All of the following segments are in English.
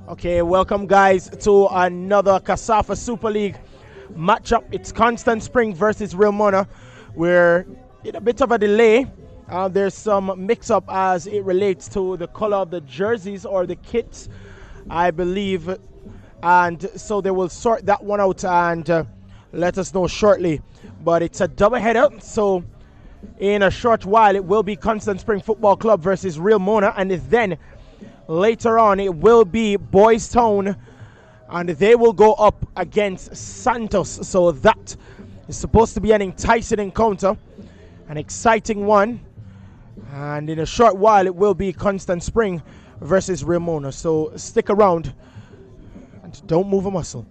Okay, welcome guys to another KSAFA Super League matchup. It's Constant Spring versus Real Mona. We're in a bit of a delay. There's some mix-up as it relates to the color of the jerseys or the kits, I believe. And so they will sort that one out and let us know shortly. But it's a double-header, so in a short while it will be Constant Spring Football Club versus Real Mona, and then later on it will be Boys Town and they will go up against Santos. So that is supposed to be an enticing encounter, an exciting one, and in a short while it will be Constant Spring versus Real Mona. So stick around and don't move a muscle.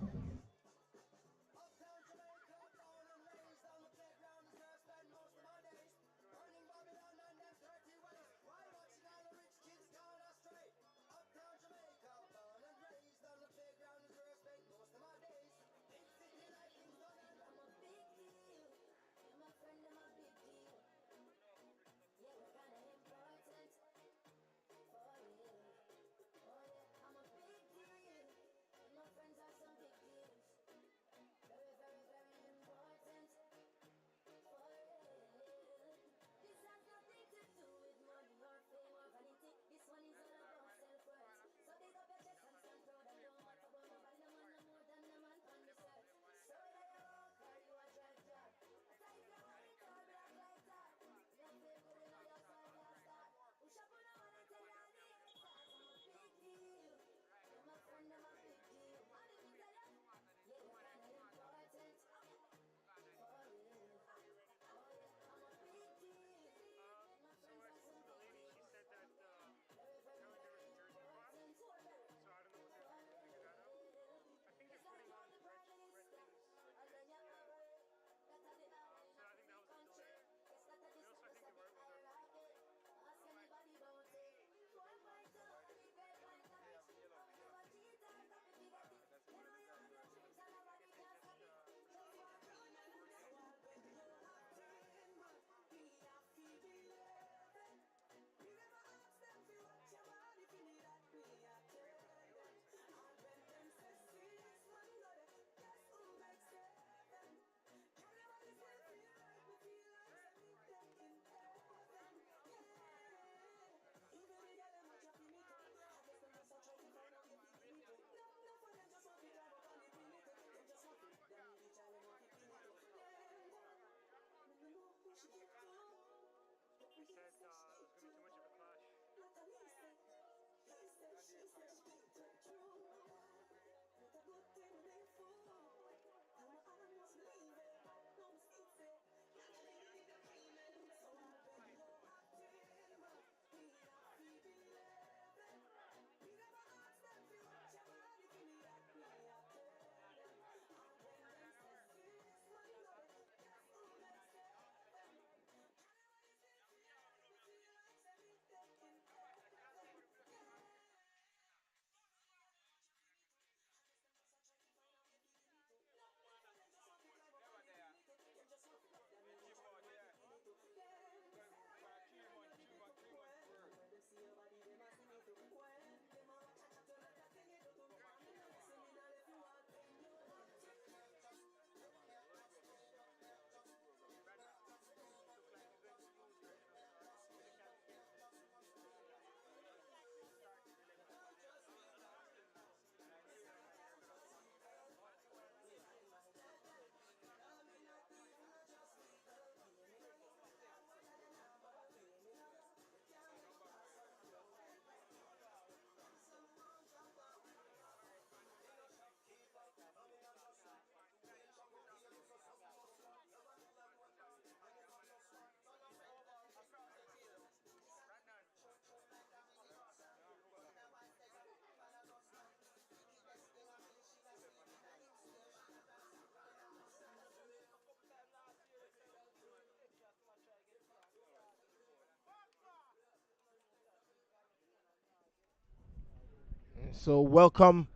So welcome,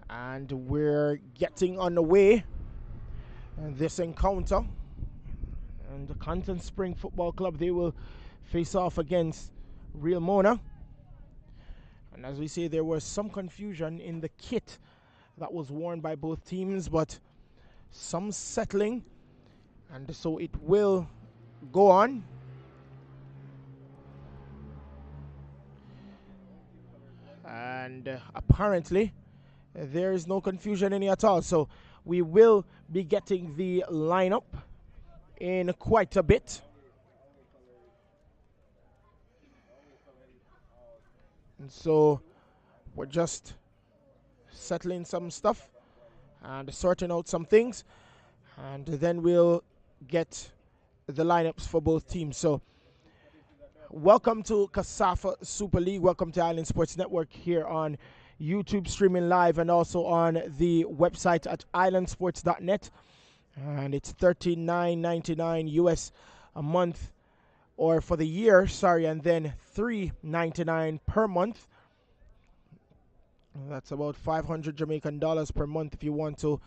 and we're getting on the way this encounter, and the Constant Spring Football Club, they will face off against Real Mona, And as we say, there was some confusion in the kit that was worn by both teams, but some settling, and so it will go on. And apparently there is no confusion any at all, so we will be getting the lineup in quite a bit. And so we're just settling some stuff and sorting out some things, and then we'll get the lineups for both teams. So welcome to KSAFA Super League. Welcome to Island Sports Network here on YouTube, streaming live, and also on the website at islandsports.net. And it's $39.99 US a month, or for the year, sorry, and then $3.99 per month. That's about 500 Jamaican dollars per month if you want to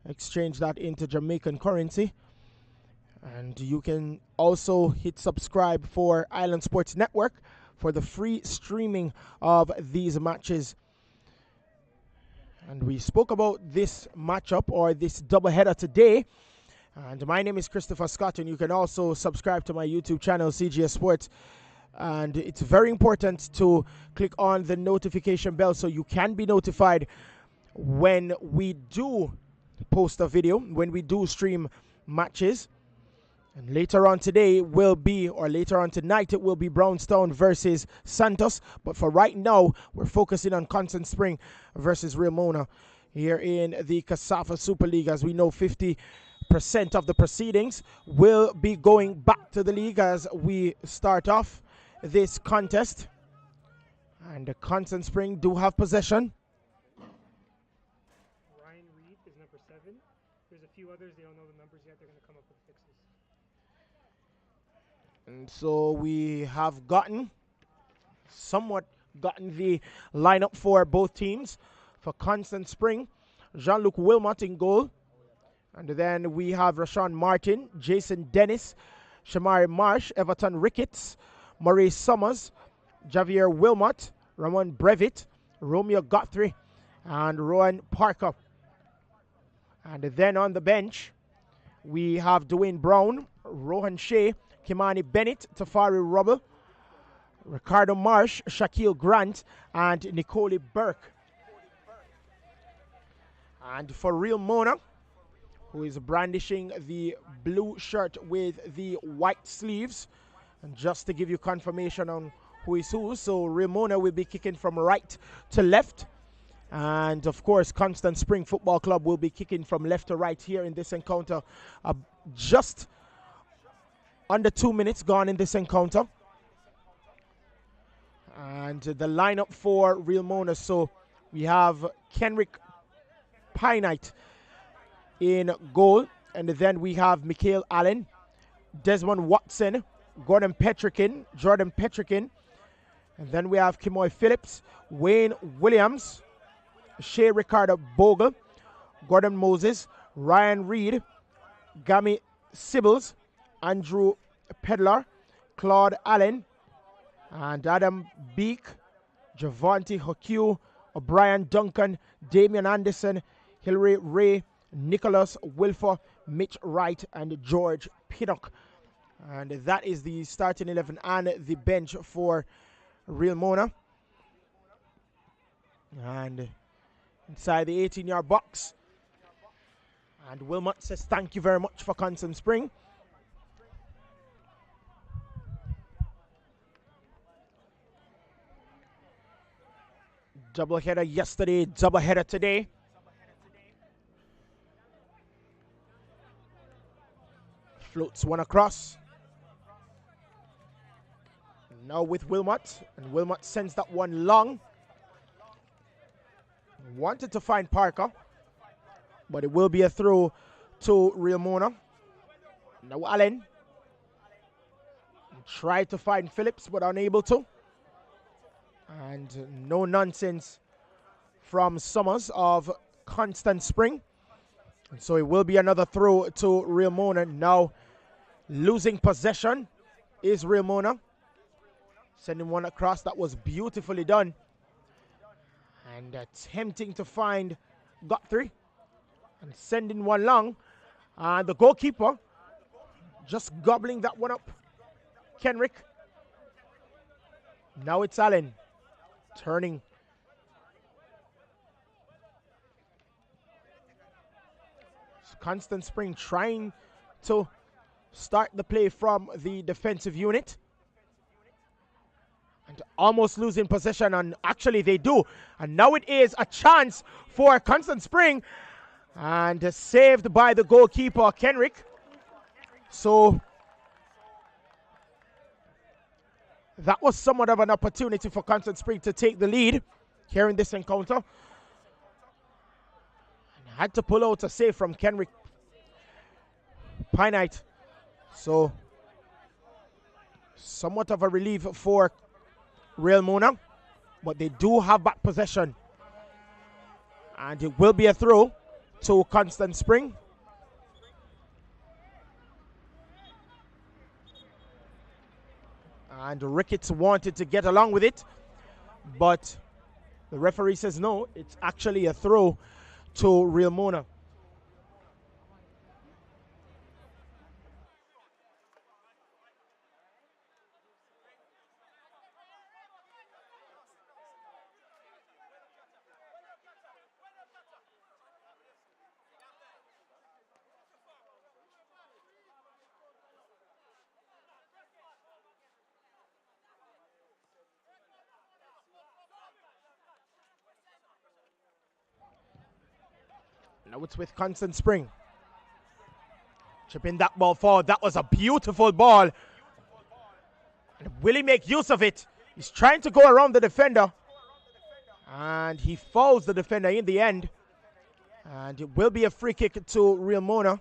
exchange that into Jamaican currency. And you can also hit subscribe for Island Sports Network for the free streaming of these matches. And we spoke about this matchup, or this doubleheader today. And my name is Christopher Scott, and you can also subscribe to my YouTube channel, CGS Sports. And it's very important to click on the notification bell so you can be notified when we do post a video, when we do stream matches. And later on today will be, or later on tonight, it will be Brownstown versus Santos. But for right now, we're focusing on Constant Spring versus Real Mona here in the KSAFA Super League. As we know, 50% of the proceedings will be going back to the league as we start off this contest. And the Constant Spring do have possession. Ryan Reed is number 7. There's a few others, they don't know the numbers yet. They're going to come up with fixes. And so we have somewhat gotten the lineup for both teams. For Constant Spring, Jean-Luc Wilmot in goal. And then we have Rashawn Martin, Jason Dennis, Shamari Marsh, Everton Ricketts, Maurice Summers, Javier Wilmot, Ramon Brevitt, Romeo Guthrie, and Rowan Parker. And then on the bench, we have Dwayne Brown, Rohan Shea, Kimani Bennett, Tafari Rubble, Ricardo Marsh, Shaquille Grant, and Nicole Burke. And for Real Mona, who is brandishing the blue shirt with the white sleeves, and just to give you confirmation on who is who, so Real Mona will be kicking from right to left. And of course, Constant Spring Football Club will be kicking from left to right here in this encounter. Just under 2 minutes gone in this encounter. And the lineup for Real Mona. So we have Kenrick Pinite in goal. And then we have Mikhail Allen, Desmond Watson, Gordon Petrikin, Jordan Petrikin. And then we have Kimoy Phillips, Wayne Williams, Shea Ricardo Bogle, Gordon Moses, Ryan Reed, Gami Sibbles, Andrew Pedlar, Claude Allen, and Adam Beek, Javante Hoque, O'Brien Duncan, Damian Anderson, Hilary Ray, Nicholas Wilfer, Mitch Wright, and George Pinnock. And that is the starting 11 and the bench for Real Mona. And inside the 18-yard box. And Wilmot says thank you very much for Constant Spring. Doubleheader yesterday, doubleheader today. Floats one across. Now with Wilmot, and Wilmot sends that one long. Wanted to find Parker, but it will be a throw to Real Mona. Now Allen tried to find Phillips, but unable to. And no nonsense from Summers of Constant Spring. And so it will be another throw to Real Mona. Now losing possession is Real Mona. Sending one across. That was beautifully done And attempting to find Guthrie and sending one long. And the goalkeeper just gobbling that one up. Kenrick. Now it's Allen turning. Constant Spring trying to start the play from the defensive unit. And almost losing possession, and actually they do. And now it is a chance for Constant Spring. And saved by the goalkeeper, Kenrick. So that was somewhat of an opportunity for Constant Spring to take the lead here in this encounter. And had to pull out a save from Kenrick Pinite. So somewhat of a relief for Real Mona. But they do have back possession. And it will be a throw to Constant Spring. And Ricketts wanted to get along with it, but the referee says no, it's actually a throw to Real Mona. Now it's with Constant Spring. Chipping that ball forward. That was a beautiful ball. And will he make use of it? He's trying to go around the defender. And he fouls the defender in the end. And it will be a free kick to Real Mona.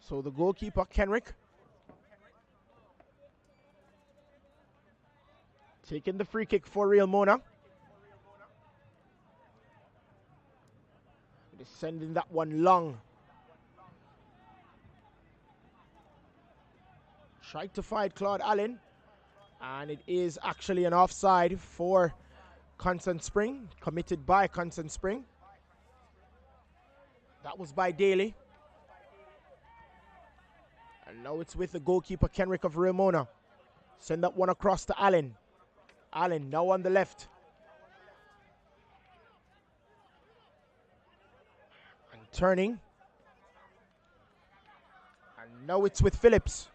So the goalkeeper, Kenrick, taking the free kick for Real Mona. They're sending that one long. Tried to fight Claude Allen. And it is actually an offside for Constant Spring, committed by Constant Spring. That was by Daly. And now it's with the goalkeeper, Kenrick of Real Mona. Send that one across to Allen. Allen now on the left. And turning. And now it's with Phillips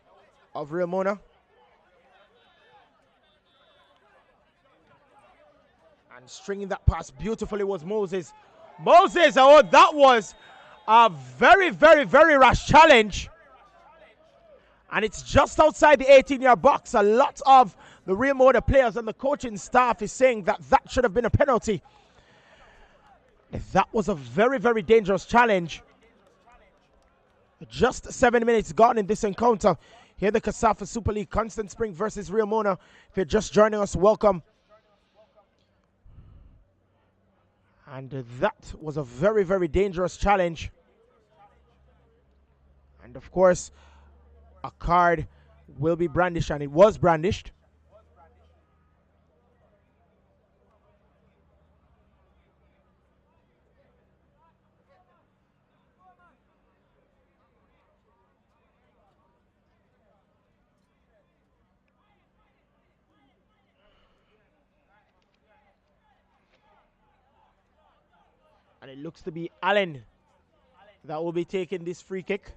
of Real Mona. And stringing that pass beautifully was Moses. Moses, oh, that was a very, very, very rash challenge. And it's just outside the 18-yard box. A lot of the Real Mona players and the coaching staff is saying that that should have been a penalty. That was a very, very dangerous challenge. Just 7 minutes gone in this encounter. Here the KSAFA Super League, Constant Spring versus Real Mona. If you're just joining us, welcome. And that was a very, very dangerous challenge. And of course, a card will be brandished, and it was brandished. And it looks to be Allen that will be taking this free kick.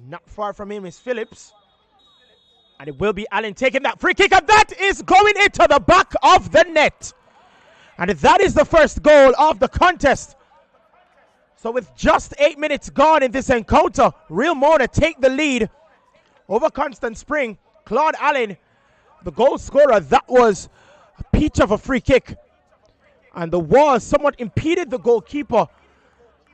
Not far from him is Phillips. And it will be Allen taking that free kick. And that is going into the back of the net. And that is the first goal of the contest. So with just 8 minutes gone in this encounter, Real Mona take the lead over Constant Spring. Claude Allen, the goal scorer, that was a peach of a free kick. And the wall somewhat impeded the goalkeeper.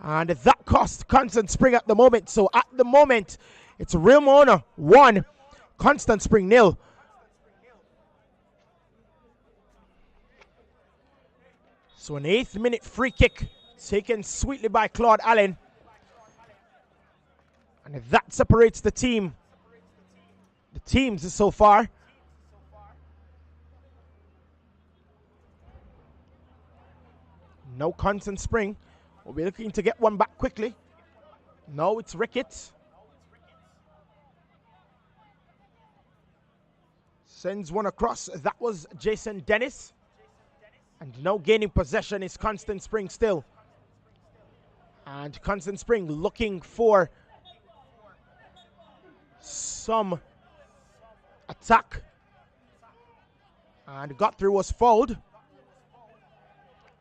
And that cost Constant Spring at the moment. So at the moment, it's Real Mona 1, Constant Spring 0. So an 8th minute free kick taken sweetly by Claude Allen. And that separates the teams so far. No Constant Spring. We'll be looking to get one back quickly. No, it's Ricketts. Sends one across. That was Jason Dennis. And now gaining possession is Constant Spring still. And Constant Spring looking for some attack. And got through, was fouled.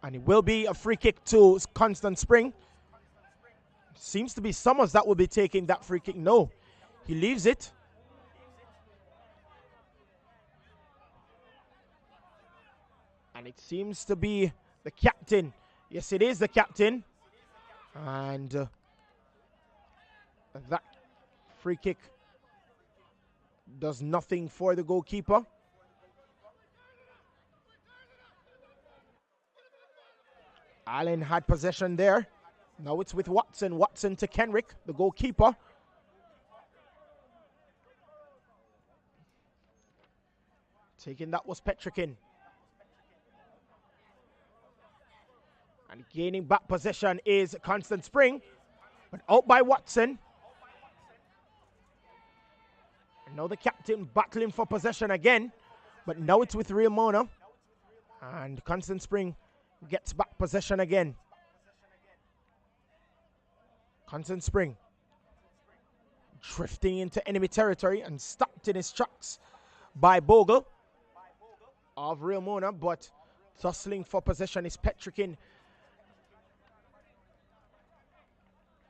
And it will be a free kick to Constant Spring. Seems to be Summers that will be taking that free kick. No, he leaves it. And it seems to be the captain. Yes, it is the captain. And that free kick does nothing for the goalkeeper. Allen had possession there. Now it's with Watson. Watson to Kenrick, the goalkeeper. Taking that was Petrikin. And gaining back possession is Constant Spring. But out by Watson. And now the captain battling for possession again. But now it's with Real Mona. And Constant Spring gets back possession again. Constant Spring drifting into enemy territory and stopped in his tracks by Bogle of Real Mona, but tussling for possession is Petrikin.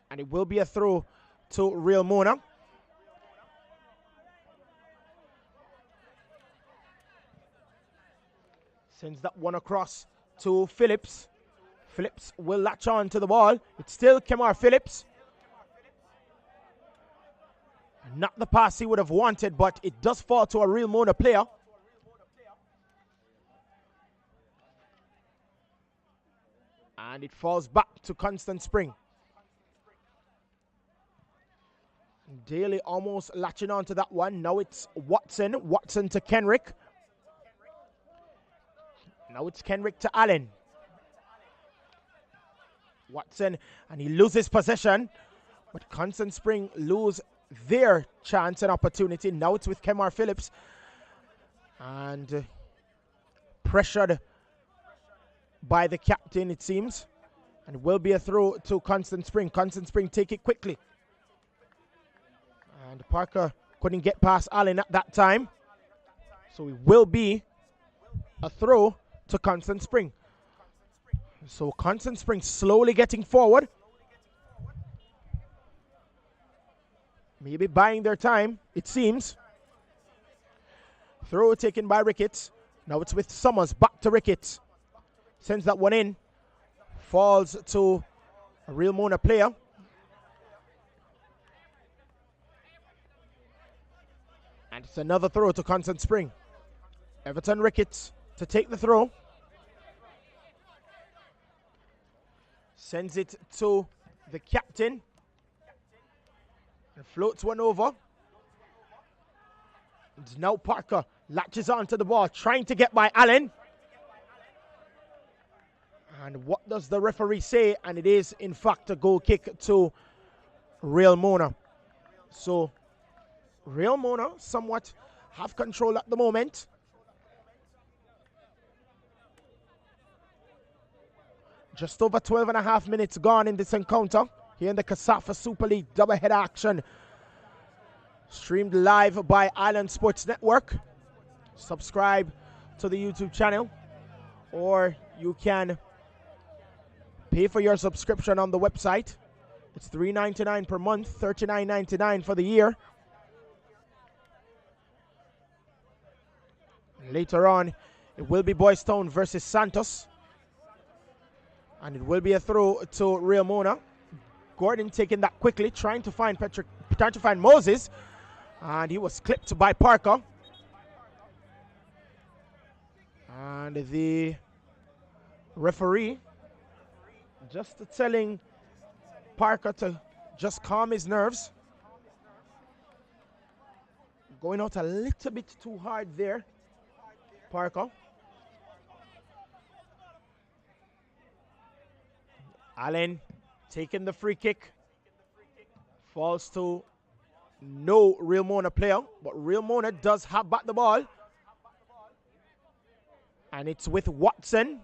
And it will be a throw to Real Mona. Sends that one across to Phillips. Phillips will latch on to the ball. It's still Kemar Phillips. Not the pass he would have wanted, but it does fall to a Real Mona player. And it falls back to Constant Spring. Daly almost latching on to that one. Now it's Watson. Watson to Kenrick. Now it's Kenrick to Allen. Watson, and he loses possession. But Constant Spring lose their chance and opportunity. Now it's with Kemar Phillips. And pressured by the captain, it seems. And it will be a throw to Constant Spring. Constant Spring take it quickly. And Parker couldn't get past Allen at that time. So it will be a throw to Constant Spring. So Constant Spring slowly getting forward. Maybe buying their time, it seems. Throw taken by Ricketts. Now it's with Summers. Back to Ricketts. Sends that one in. Falls to a Real Mona player. And it's another throw to Constant Spring. Everton Ricketts to take the throw. Sends it to the captain. And floats one over. And now Parker latches onto the ball, trying to get by Allen. And what does the referee say? And it is, in fact, a goal kick to Real Mona. So, Real Mona somewhat have control at the moment. Just over 12 and a half minutes gone in this encounter here in the KSAFA Super League doubleheader action. Streamed live by Island Sports Network. Subscribe to the YouTube channel, or you can pay for your subscription on the website. It's $3.99 per month, $39.99 for the year. Later on, it will be Boys Town versus Santos. And it will be a throw to Real Mona. Gordon taking that quickly, trying to find Moses. And he was clipped by Parker. And the referee just telling Parker to just calm his nerves. Going out a little bit too hard there, Parker. Allen taking the free kick. Falls to no Real Mona player, but Real Mona does have back the ball. And it's with Watson.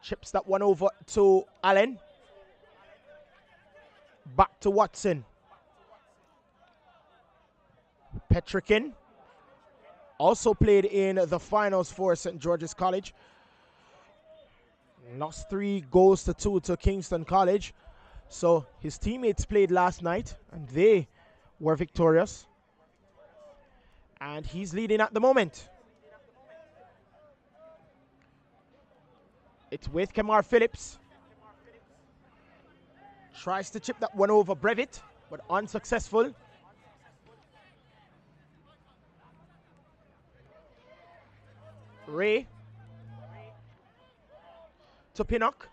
Chips that one over to Allen. Back to Watson. Petrikin also played in the finals for St. George's College. Lost 3 goals to 2 to Kingston College. So his teammates played last night and they were victorious. And he's leading at the moment. It's with Kemar Phillips. Tries to chip that one over Brevitt, but unsuccessful. Ray to Pinnock.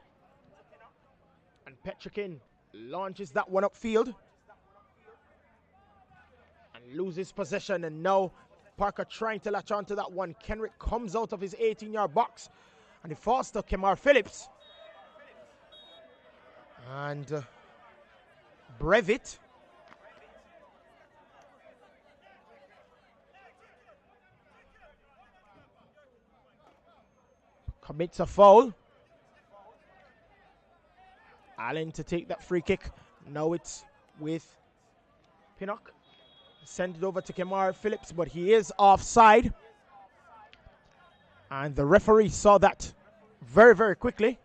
And Petrikin launches that one upfield. And loses possession. And now Parker trying to latch onto that one. Kenrick comes out of his 18-yard box. And he falls to Kemar Phillips. And Brevitt. Commits a foul. Allen to take that free kick. Now it's with Pinnock. Send it over to Kemar Phillips, but he is offside. And the referee saw that very, very quickly.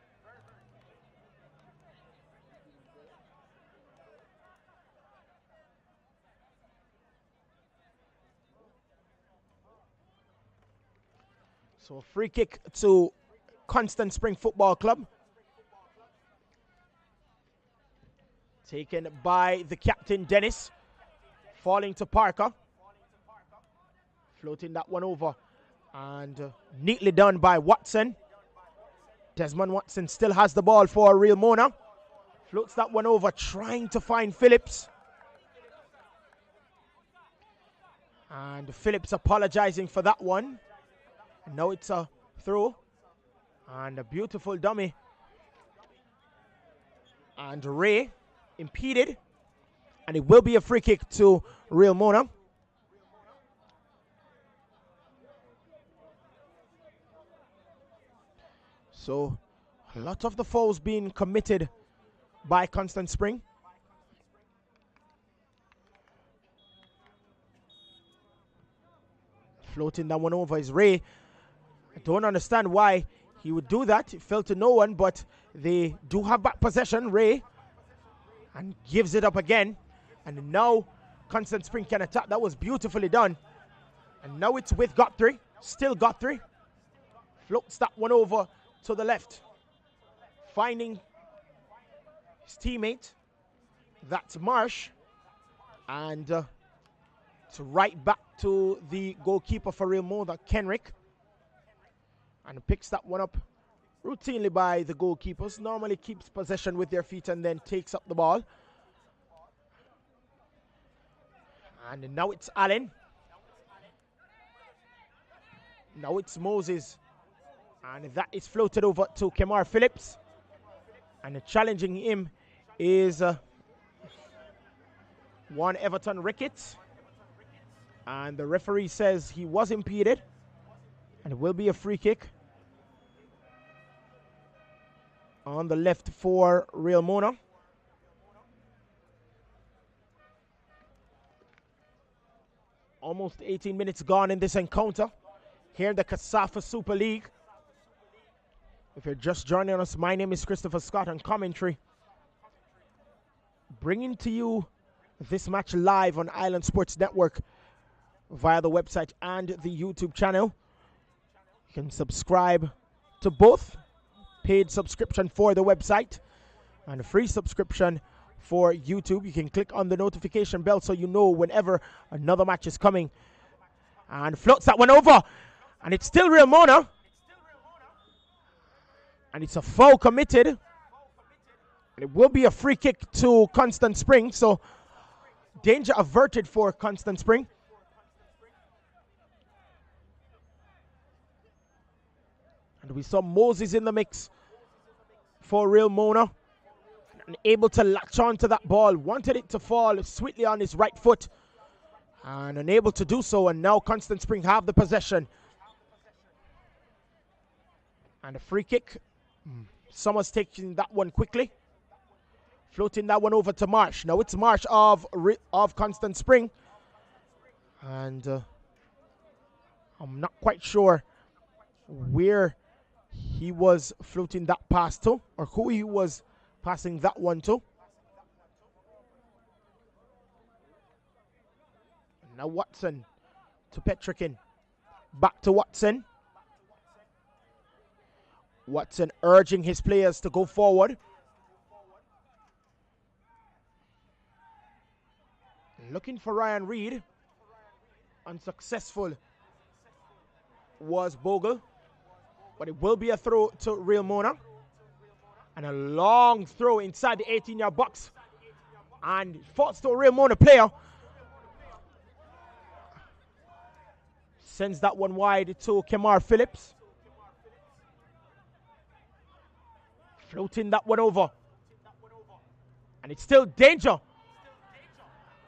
So free kick to Constant Spring Football Club. Taken by the captain, Dennis. Falling to Parker. Floating that one over. And neatly done by Watson. Desmond Watson still has the ball for Real Mona. Floats that one over, trying to find Phillips. And Phillips apologizing for that one. And now it's a throw. And a beautiful dummy. And Ray impeded. And it will be a free kick to Real Mona. So a lot of the fouls being committed by Constant Spring. Floating that one over is Ray. I don't understand why he would do that. It fell to no one, but they do have back possession, Ray. And gives it up again. And now Constant Spring can attack. That was beautifully done. And now it's with Guthrie. Still Guthrie. Floats that one over to the left. Finding his teammate. That's Marsh. And it's right back to the goalkeeper for Real Mona, Kenrick. And picks that one up routinely by the goalkeepers. Normally keeps possession with their feet and then takes up the ball. And now it's Allen. Now it's Moses. And that is floated over to Kemar Phillips. And challenging him is one Everton Ricketts. And the referee says he was impeded. And it will be a free kick on the left for Real Mona. Almost 18 minutes gone in this encounter here in the KSAFA Super League. If you're just joining us, my name is Christopher Scott on commentary. Bringing to you this match live on Island Sports Network via the website and the YouTube channel. You can subscribe to both. Paid subscription for the website and a free subscription for YouTube. You can click on the notification bell so you know whenever another match is coming. And floats that one over. And it's still Real Mona. And it's a foul committed. And it will be a free kick to Constant Spring. So Danger averted for Constant Spring. And we saw Moses in the mix for Real Mona. And able to latch onto that ball. Wanted it to fall sweetly on his right foot. And unable to do so. And now Constant Spring have the possession. And a free kick. Summers taking that one quickly. Floating that one over to Marsh. Now it's Marsh of Constant Spring. And I'm not quite sure where he was floating that pass to, or who he was passing that one to. Now Watson to Petrikin. Back to Watson. Watson urging his players to go forward. Looking for Ryan Reed. Unsuccessful was Bogle. But it will be a throw to Real Mona. And a long throw inside the 18-yard box. And falls to a Real Mona player. Sends that one wide to Kemar Phillips. Floating that one over. And it's still danger.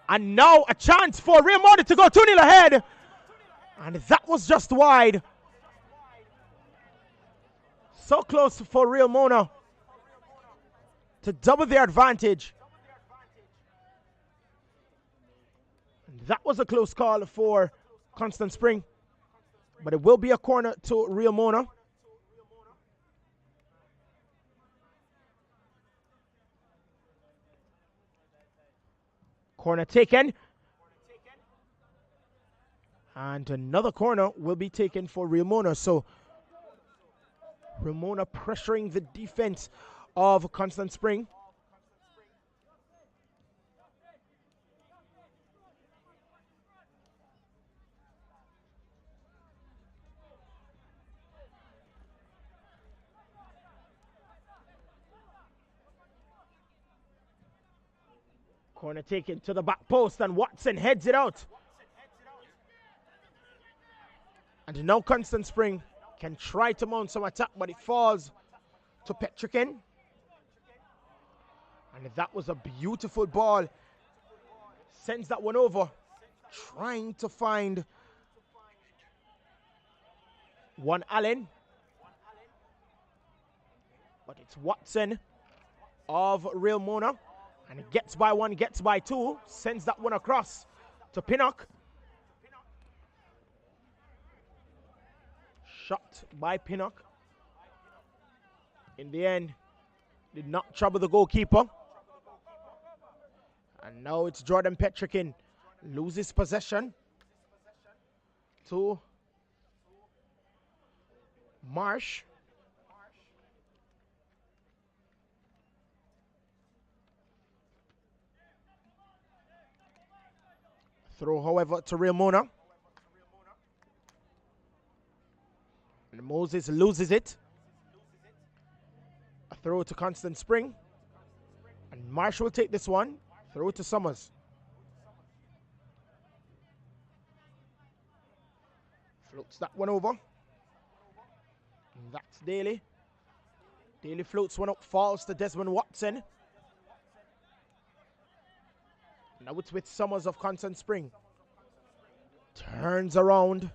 And now a chance for Real Mona to go 2-0 ahead. And that was just wide. So close for Real Mona to double their advantage. And that was a close call for Constant Spring. But it will be a corner to Real Mona. Corner taken. And another corner will be taken for Real Mona. So Real Mona pressuring the defense of Constant Spring. Corner taken to the back post and Watson heads it out. And now Constant Spring can try to mount some attack, but it falls to Petrikin. And that was a beautiful ball. Sends that one over. Trying to find one Allen. But it's Watson of Real Mona. And it gets by one, gets by two. Sends that one across to Pinnock. Shot by Pinnock. In the end, did not trouble the goalkeeper. And now it's Jordan Petrikin. Loses possession to Marsh. Throw, however, to Real Mona. And Moses loses it. A throw to Constant Spring. And Marsh will take this one. Throw to Summers. Floats that one over. And that's Daly. Daly floats one up, falls to Desmond Watson. Now it's with Summers of Constant Spring. Turns around.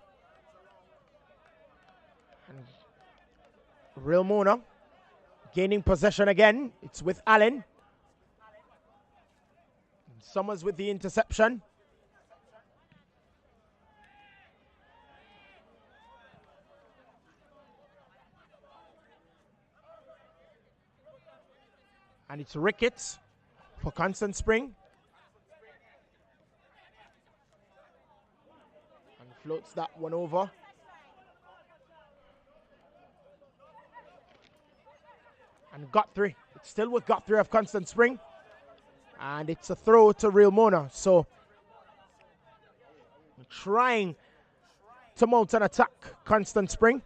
And Real Mona gaining possession again. It's with Allen. And Summers with the interception. And it's Ricketts for Constant Spring. And floats that one over. And Guthrie. It's still with Guthrie of Constant Spring. And it's a throw to Real Mona. So trying to mount an attack, Constant Spring.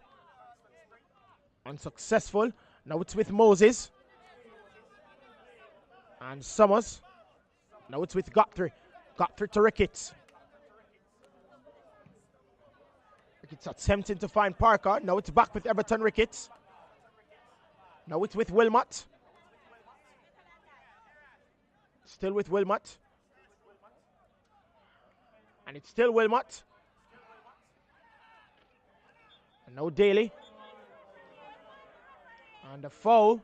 Unsuccessful. Now it's with Moses. And Summers. Now it's with Guthrie. Got through to Ricketts. Ricketts attempting to find Parker. Now it's back with Everton Ricketts. Now it's with Wilmot. Still with Wilmot. And it's still Wilmot. And now Daly. And a foul.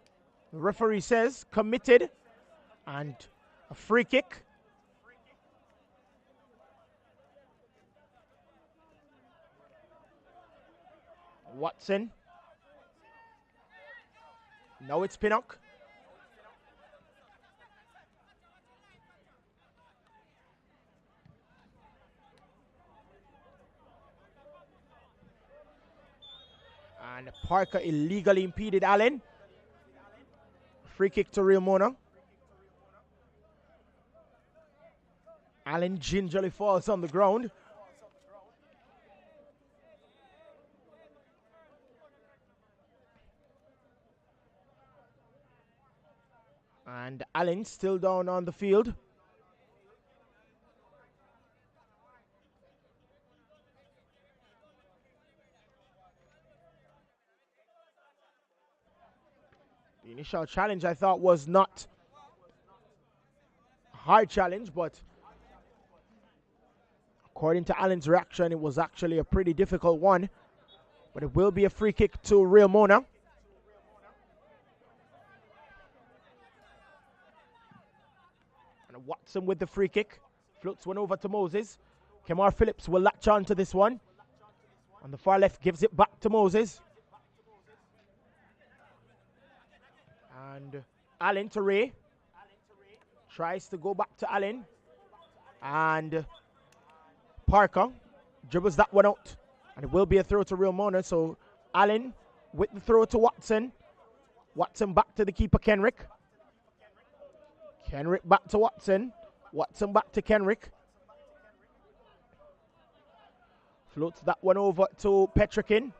The referee says committed. And a free kick. Watson. Now it's Pinnock. And Parker illegally impeded Allen. Free kick to Real Mona. Allen gingerly falls on the ground. And Allen still down on the field. The initial challenge I thought was not a hard challenge, but according to Allen's reaction, it was actually a pretty difficult one. But it will be a free kick to Real Mona. And Watson with the free kick. Floats one over to Moses. Kemar Phillips will latch on to this one. On the far left, gives it back to Moses. And Allen to Ray. Tries to go back to Allen. And Parker dribbles that one out. And it will be a throw to Real Mona. So Allen with the throw to Watson. Watson back to the keeper, Kenrick. Kenrick back to Watson. Watson back to Kenrick. Floats that one over to Petrikin.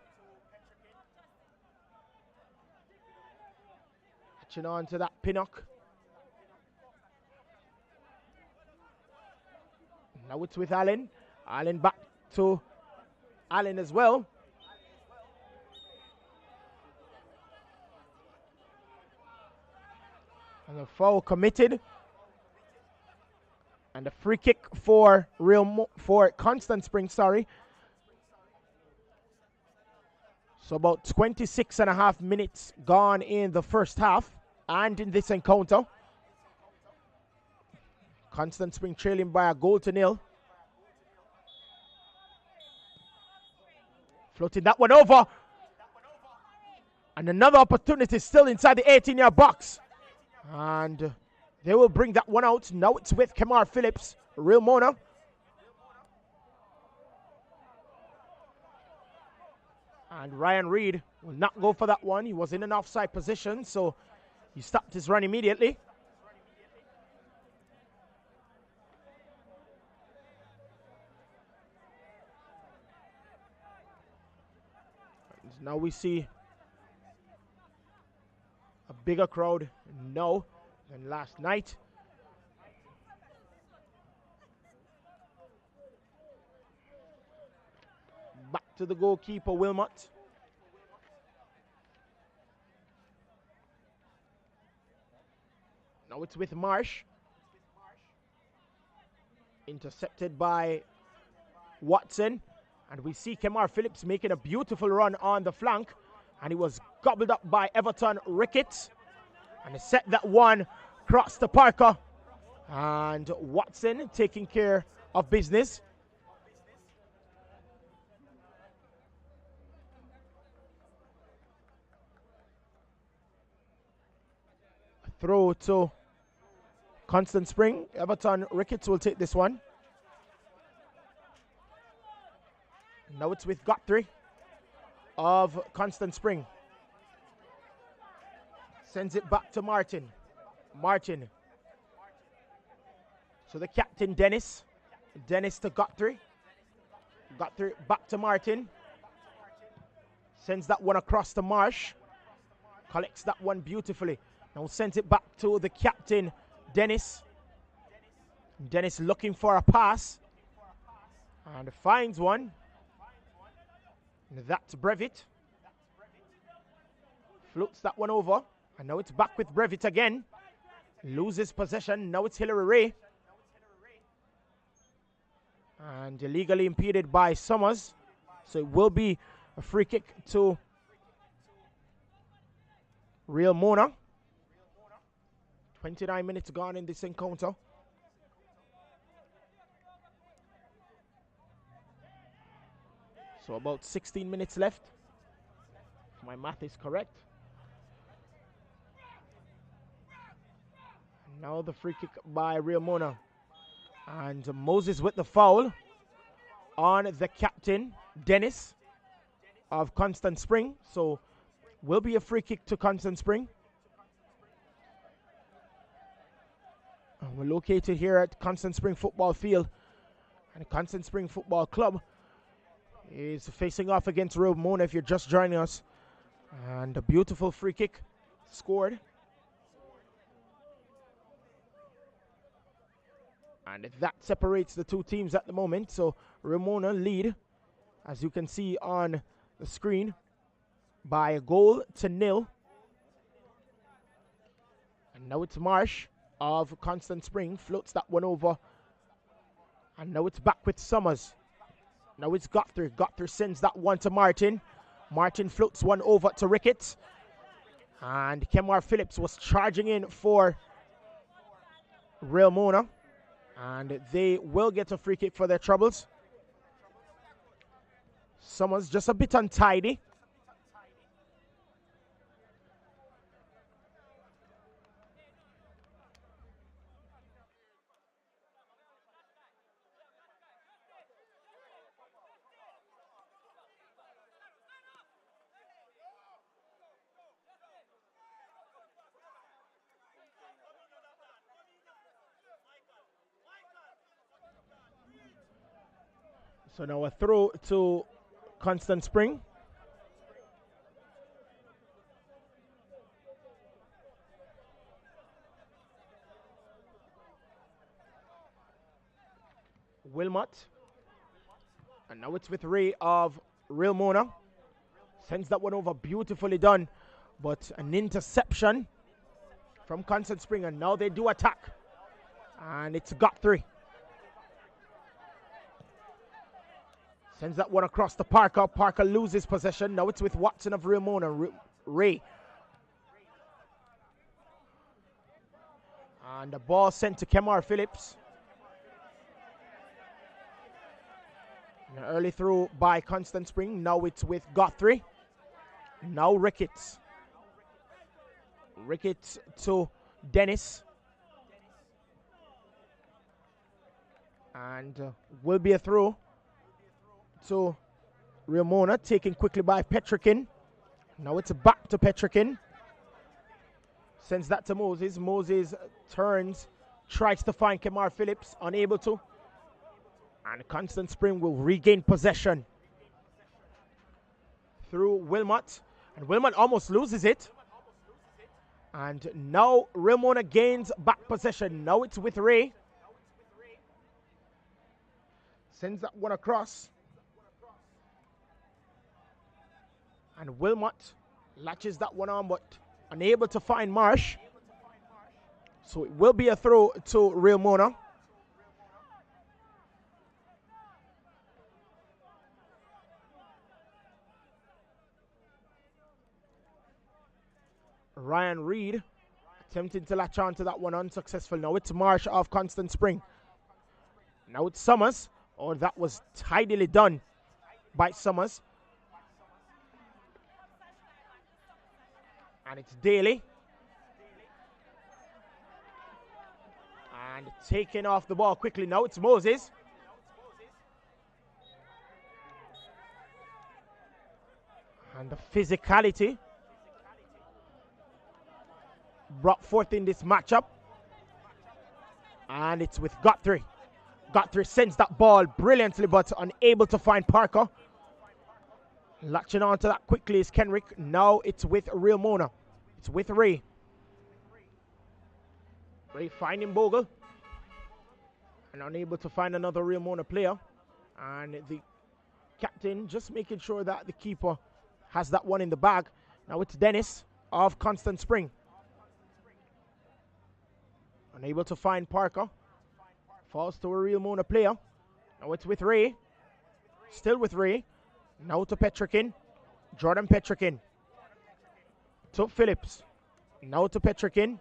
Catching on to that Pinnock. Now it's with Allen. Allen back to Allen as well. And the foul committed. And a free kick for Constant Spring, sorry. So about 26.5 minutes gone in the first half and in this encounter. Constant Spring trailing by a goal to nil. Floating that one over. And another opportunity still inside the 18-yard box. And they will bring that one out. Now it's with Kemar Phillips, Real Mona. And Ryan Reed will not go for that one. He was in an offside position, so he stopped his run immediately. Now we see a bigger crowd now than last night. Back to the goalkeeper, Wilmot. Now it's with Marsh. Intercepted by Watson. And we see Kemar Phillips making a beautiful run on the flank. And he was gobbled up by Everton Ricketts. And he set that one across to Parker. And Watson taking care of business. A throw to Constant Spring. Everton Ricketts will take this one. Now it's with Guthrie of Constant Spring. Sends it back to Martin. Martin. So the captain, Dennis. Dennis to Guthrie. Guthrie back to Martin. Sends that one across to Marsh. Collects that one beautifully. Now sends it back to the captain, Dennis. Dennis looking for a pass. And finds one. That's Brevitt. Floats that one over. And now it's back with Brevitt again. Loses possession. Now it's Hillary Ray. And illegally impeded by Summers. So it will be a free kick to Real Mona. 29 minutes gone in this encounter. So about 16 minutes left. If my math is correct. Now the free kick by Real Mona. And Moses with the foul on the captain, Dennis, of Constant Spring. So will be a free kick to Constant Spring. And we're located here at Constant Spring Football Field. And Constant Spring Football Club is facing off against Real Mona if you're just joining us. And a beautiful free kick scored. And that separates the two teams at the moment. So Ramona lead, as you can see on the screen, by a goal to nil. And now it's Marsh of Constant Spring. Floats that one over. And now it's back with Summers. Now it's Guthrie. Guthrie sends that one to Martin. Martin floats one over to Ricketts. And Kemar Phillips was charging in for Real Mona. And they will get a free kick for their troubles. Summers just a bit untidy. So now a throw to Constant Spring. Wilmot. And now it's with Ray of Real Mona. Sends that one over, beautifully done. But an interception from Constant Spring. And now they do attack. And it's Guthrie. Sends that one across to Parker. Parker loses possession. Now it's with Watson of Real Mona. Ray. And the ball sent to Kemar Phillips. An early throw by Constant Spring. Now it's with Guthrie. Now Ricketts. Ricketts to Dennis. And will be a throw to Real Mona, taken quickly by Petrikin. Now it's back to Petrikin. Sends that to Moses. Moses turns, tries to find Kemar Phillips, unable to. And Constant Spring will regain possession through Wilmot. And Wilmot almost loses it. And now Real Mona gains back possession. Now it's with Ray. Sends that one across. And Wilmot latches that one on, but unable to find Marsh. So it will be a throw to Real Mona. Ryan Reed attempting to latch on to that one, unsuccessful. Now it's Marsh of Constant Spring. Now it's Summers. Oh, that was tidily done by Summers. And it's Daly. And taking off the ball quickly. Now it's Moses. And the physicality brought forth in this matchup. And it's with Guthrie. Guthrie sends that ball brilliantly, but unable to find Parker. Latching on to that quickly is Kenrick. Now it's with Real Mona. It's with Ray. Ray finding Bogle. and unable to find another Real Mona player. And the captain just making sure that the keeper has that one in the bag. Now it's Dennis of Constant Spring. Unable to find Parker. Falls to a Real Mona player. Now it's with Ray. Still with Ray. Now to Petrikin. Jordan Petrikin. To Phillips. Now to Petrikin.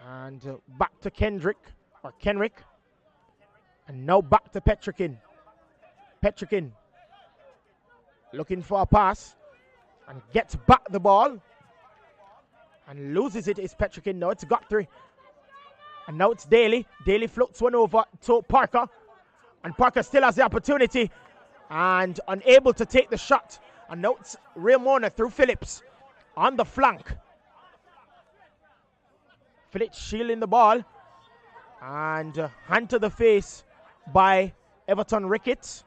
And back to Kenrick. And now back to Petrikin. Petrikin looking for a pass and gets back the ball and loses it. Is Petrikin. Now it's Guthrie. And now it's Daly. Daly floats one over to Parker. And Parker still has the opportunity and unable to take the shot. And now it's Real Mona through Phillips on the flank. Phillips shielding the ball. And hand to the face by Everton Ricketts.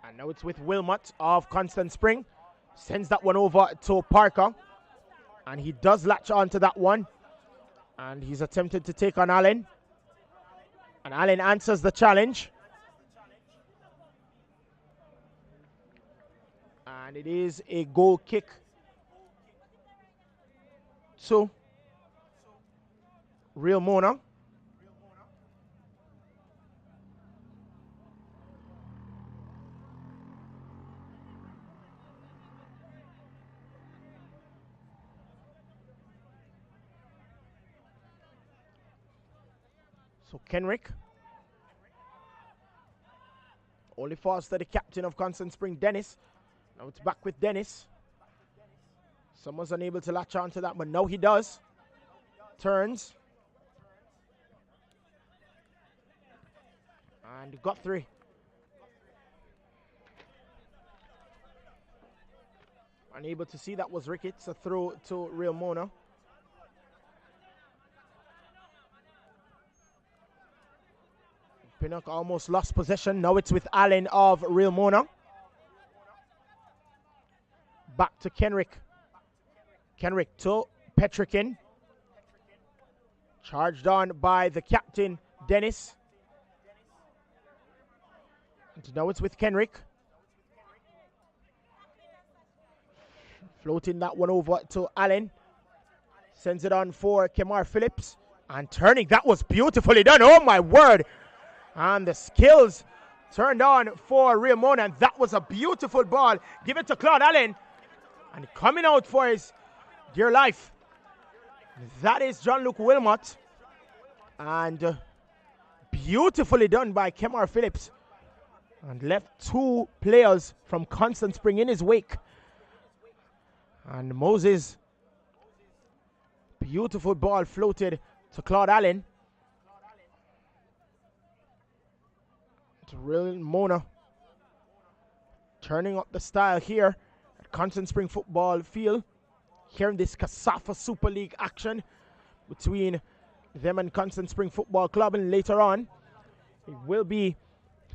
And now it's with Wilmot of Constant Spring. Sends that one over to Parker. And he does latch on to that one. And he's attempted to take on Allen. And Allen answers the challenge. And it is a goal kick to Real Mona. So Kenrick. Only falls to the captain of Constant Spring, Dennis. Now it's back with Dennis. Someone's unable to latch on to that, but now he does. Turns. And Guthrie. Unable to see that was Ricketts. A throw to Real Mona. Pinnock almost lost possession. Now it's with Allen of Real Mona. Back to Kenrick. Kenrick to Petrikin. Charged on by the captain, Dennis. And now it's with Kenrick. Floating that one over to Allen. Sends it on for Kemar Phillips. And turning, that was beautifully done. Oh my word. And the skills turned on for Real Mona. And that was a beautiful ball. Give it to Claude Allen. And coming out for his dear life. That is John-Luc Wilmot. And beautifully done by Kemar Phillips. And left two players from Constant Spring in his wake. And Moses. Beautiful ball floated to Claude Allen. To Real Mona. Turning up the style here at Constant Spring Football Field. Here in this KSAFA Super League action between them and Constant Spring Football Club. And later on, it will be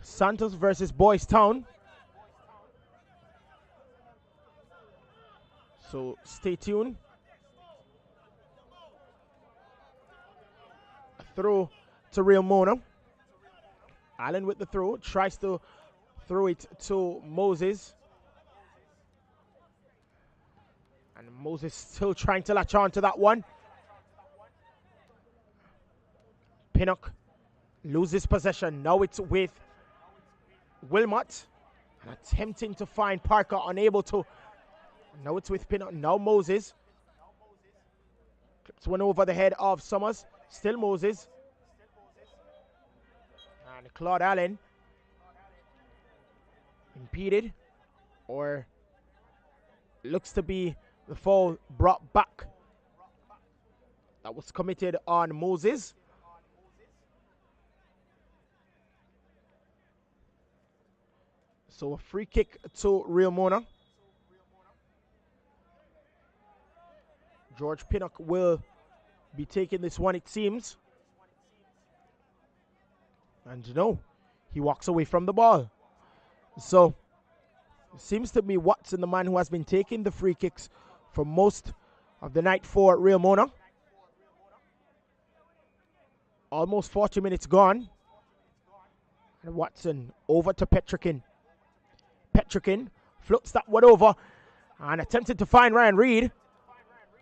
Santos versus Boys Town. So stay tuned. through to Real Mona. Allen with the throw, tries to throw it to Moses. And Moses still trying to latch on to that one. Pinnock loses possession. Now it's with Wilmot. And attempting to find Parker, unable to. Now it's with Pinnock. Now Moses. Clips one over the head of Summers. Still Moses. And Claude Allen. Impeded. Or looks to be the foul brought back. That was committed on Moses. So a free kick to Real Mona. George Pinnock will be taking this one, it seems. And no, he walks away from the ball. So it seems to be Watson, the man who has been taking the free kicks for most of the night for Real Mona. Almost 40 minutes gone. And Watson over to Petrikin. Petrikin floats that one over and attempted to find Ryan Reed.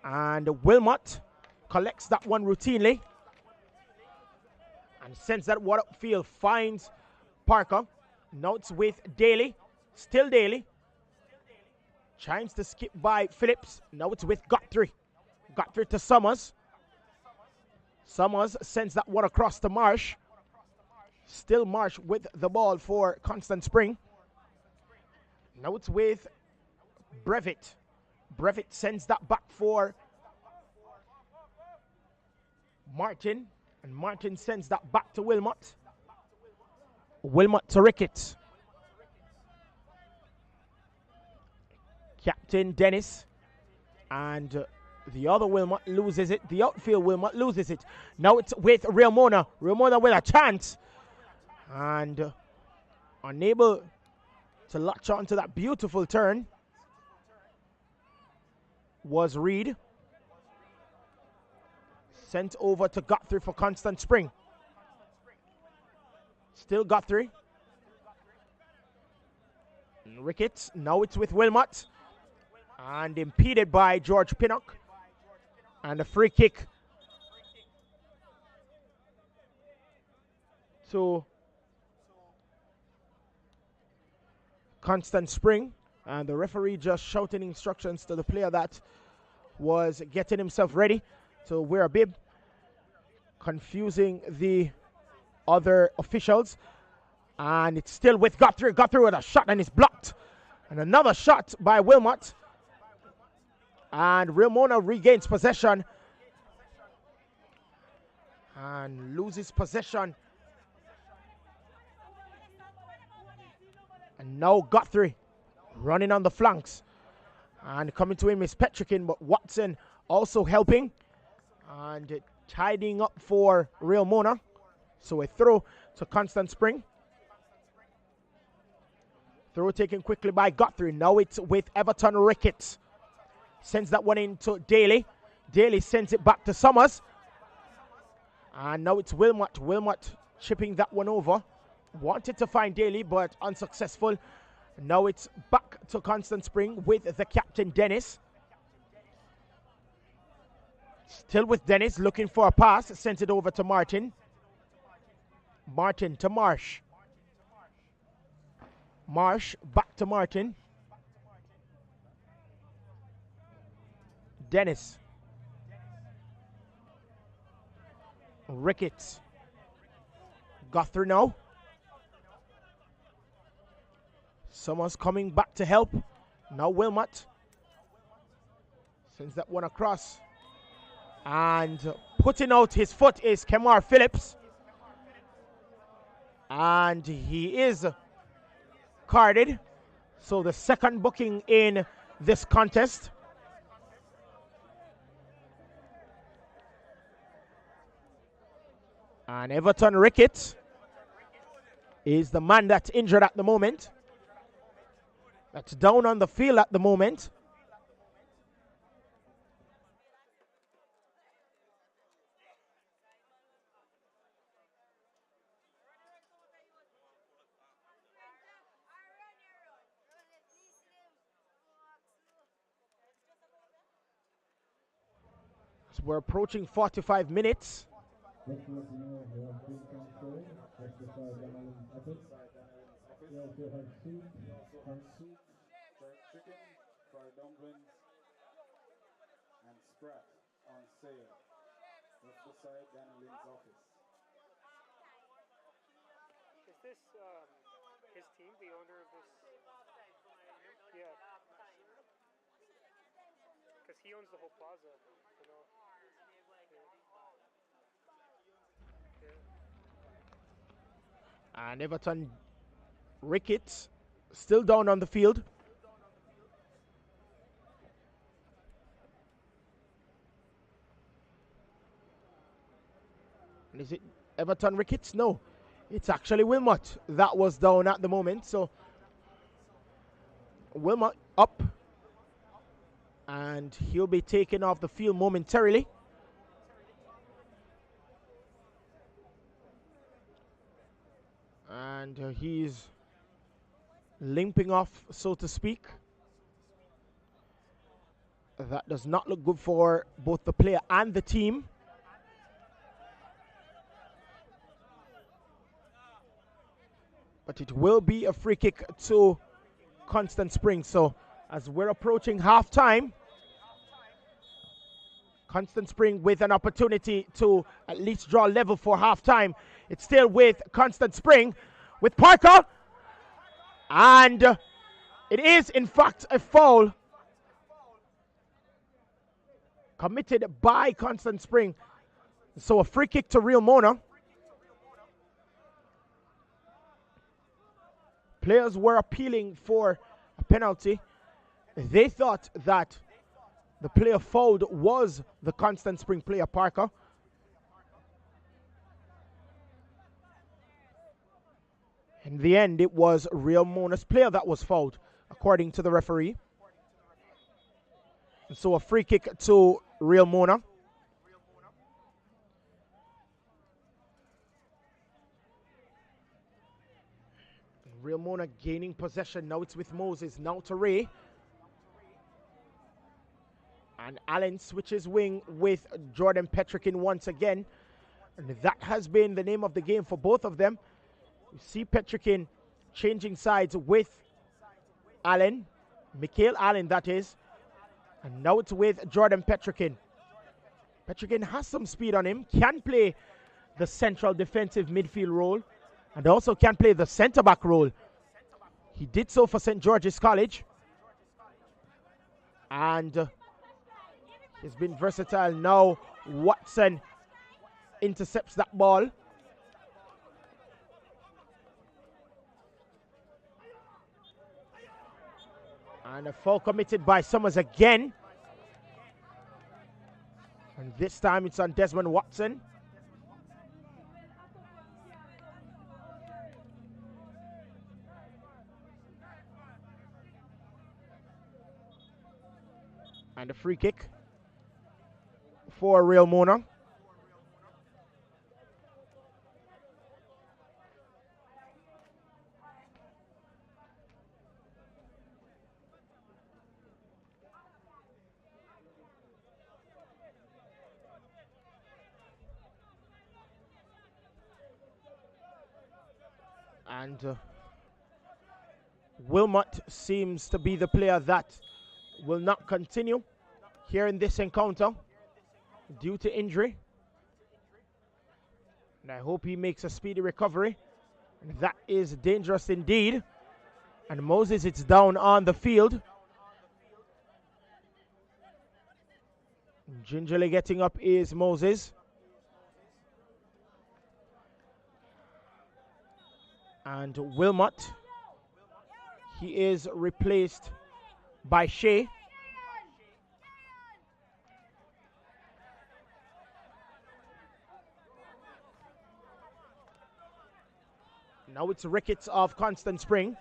And Wilmot collects that one routinely and sends that one upfield, finds Parker. Now it's with Daly, still Daly. Tries to skip by Phillips. Now it's with Guthrie. Guthrie to Summers. Summers sends that one across to Marsh. Still Marsh with the ball for Constant Spring. Now it's with Brevitt. Brevitt sends that back for Martin. And Martin sends that back to Wilmot. Wilmot to Ricketts. Captain Dennis. And the other Wilmot loses it. The outfield Wilmot loses it. Now it's with Real Mona. Real Mona with a chance. And unable to latch on to that beautiful turn was Reed. Sent over to Guthrie for Constant Spring. Still Guthrie. Ricketts. Now it's with Wilmot. And impeded by George Pinnock. And a free kick to Constant Spring. And the referee just shouting instructions to the player that was getting himself ready to wear a bib, confusing the other officials. And it's still with Guthrie. Guthrie with a shot and it's blocked. And another shot by Wilmot. And Real Mona regains possession. And loses possession. And now Guthrie running on the flanks. And coming to him is Petrikin, but Watson also helping. And tidying up for Real Mona. So a throw to Constant Spring. Throw taken quickly by Guthrie. Now it's with Everton Ricketts. Sends that one into Daly. Daly sends it back to Summers. And now it's Wilmot. Wilmot chipping that one over. Wanted to find Daly, but unsuccessful. Now it's back to Constant Spring with the captain, Dennis. Still with Dennis, looking for a pass. Sends it over to Martin. Martin to Marsh. Marsh back to Martin. Dennis. Ricketts. Guthrie now. Someone's coming back to help. Now Wilmot. Sends that one across. And putting out his foot is Kemar Phillips. And he is carded. So the second booking in this contest. And Everton Ricketts is the man that's injured at the moment. That's down on the field at the moment. So we're approaching 45 minutes. And Sprat on sale. Left beside Danny Lynn's office. Is this his team, the owner of this? Yeah. Because he owns the whole plaza, you know. Yeah. And Everton Ricketts still down on the field. And is it Everton Ricketts? No, it's actually Wilmot that was down at the moment. So Wilmot up, and he'll be taken off the field momentarily. And he's limping off, so to speak. That does not look good for both the player and the team. But it will be a free kick to Constant Spring. So as we're approaching half time, Constant Spring with an opportunity to at least draw level for half time. It's still with Constant Spring with Parker. And it is in fact a foul committed by Constant Spring. So a free kick to Real Mona. Players were appealing for a penalty. They thought that the player fouled was the Constant Spring player, Parker. In the end, it was Real Mona's player that was fouled, according to the referee. And so a free kick to Real Mona. Real Mona gaining possession. Now it's with Moses. Now to Ray. And Allen switches wing with Jordan Petrikin once again. And that has been the name of the game for both of them. You see Petrikin changing sides with Allen. Mikael Allen, that is. And now it's with Jordan Petrikin. Petrikin has some speed on him. Can play the central defensive midfield role. And also can play the centre-back role. He did so for St. George's College. And he's been versatile. Now Watson intercepts that ball. And a foul committed by Summers again. And this time it's on Desmond Watson. And a free kick for Real Mona. And Wilmot seems to be the player that will not continue here in this encounter due to injury. And I hope he makes a speedy recovery. And that is dangerous indeed. And Moses, it's down on the field. Gingerly getting up is Moses. And Wilmot, he is replaced by Shea. Now it's Ricketts of Constant Spring,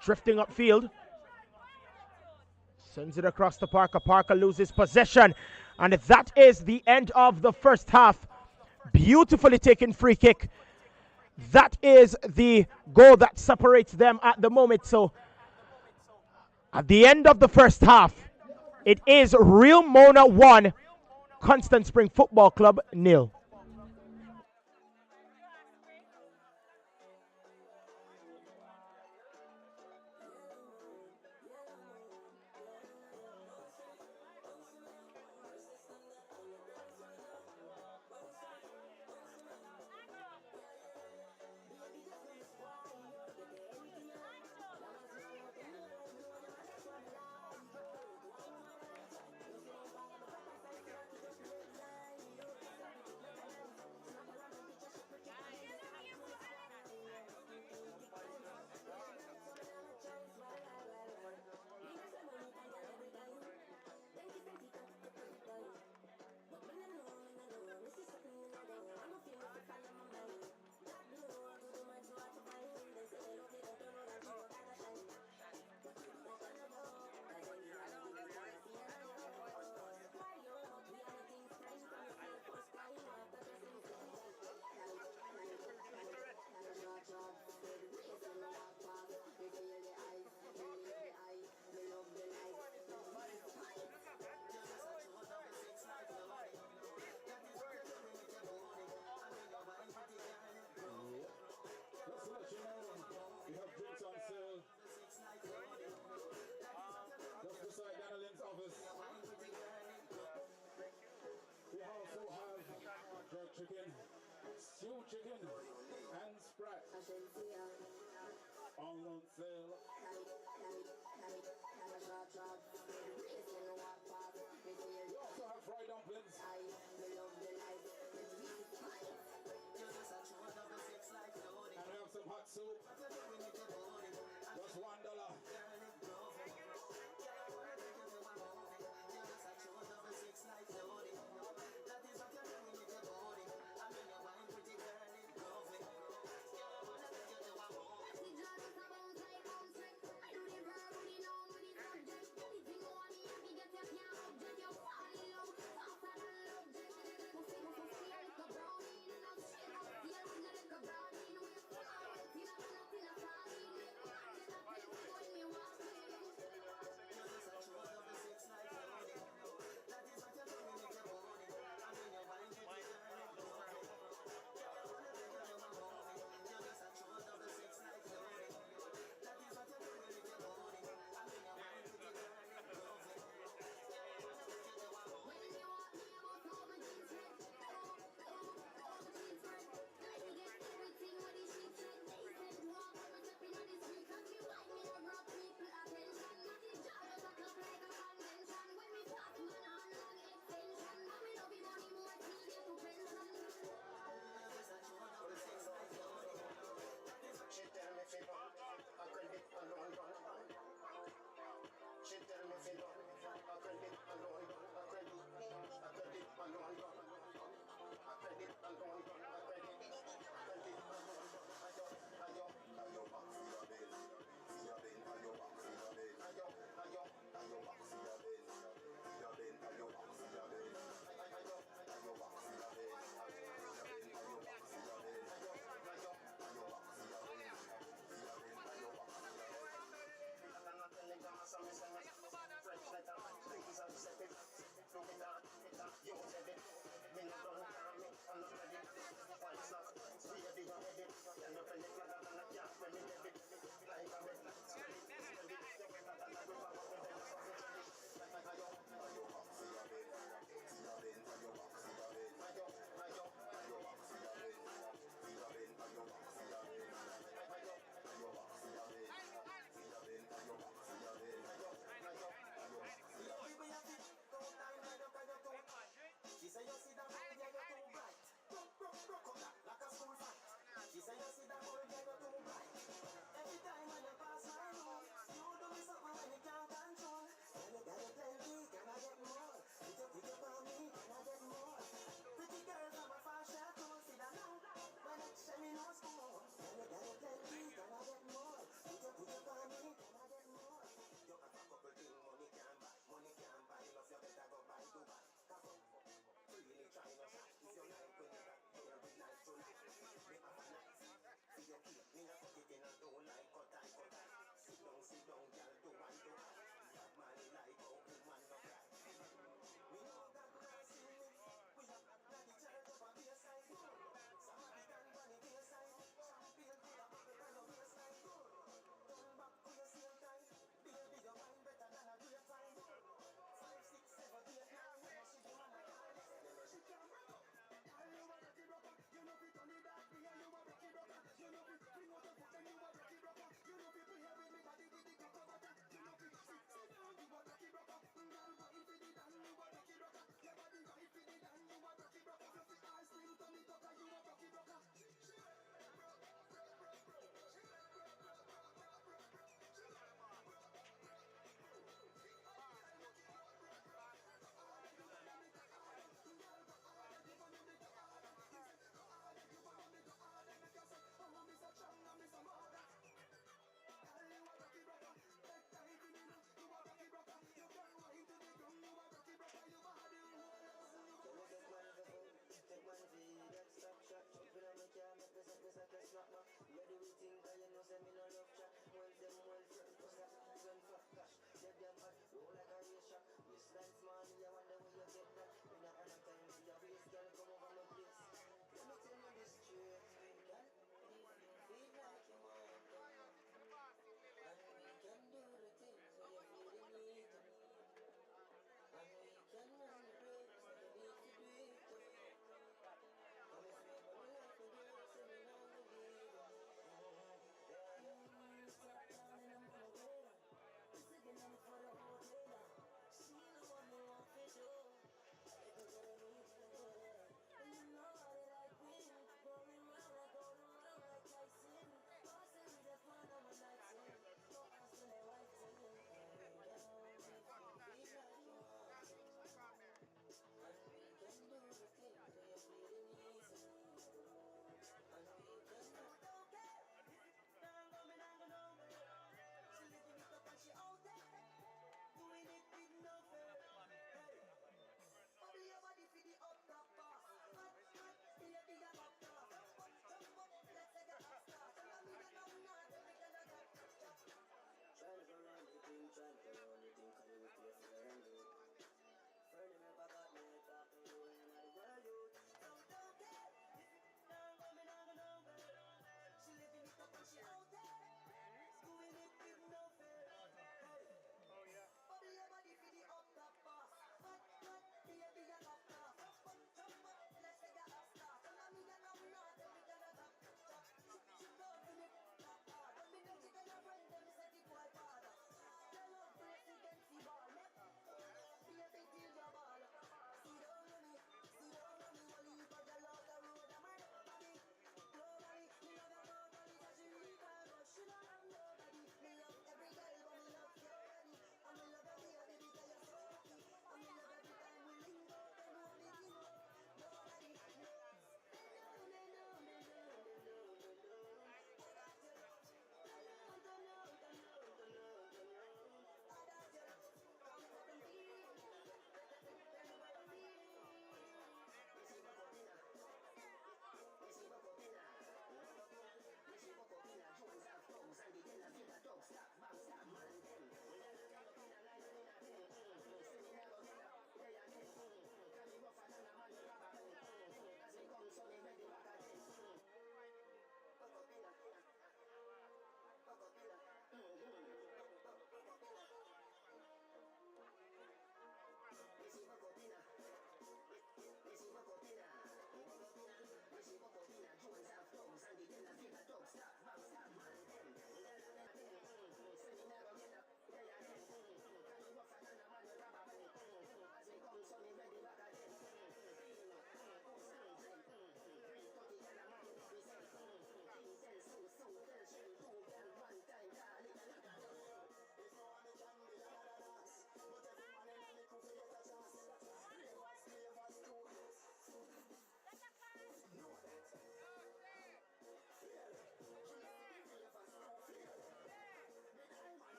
drifting upfield. Sends it across to Parker. Parker loses possession. And that is the end of the first half. Beautifully taken free kick. That is the goal that separates them at the moment. So at the end of the first half, it is Real Mona 1, Constant Spring Football Club 0.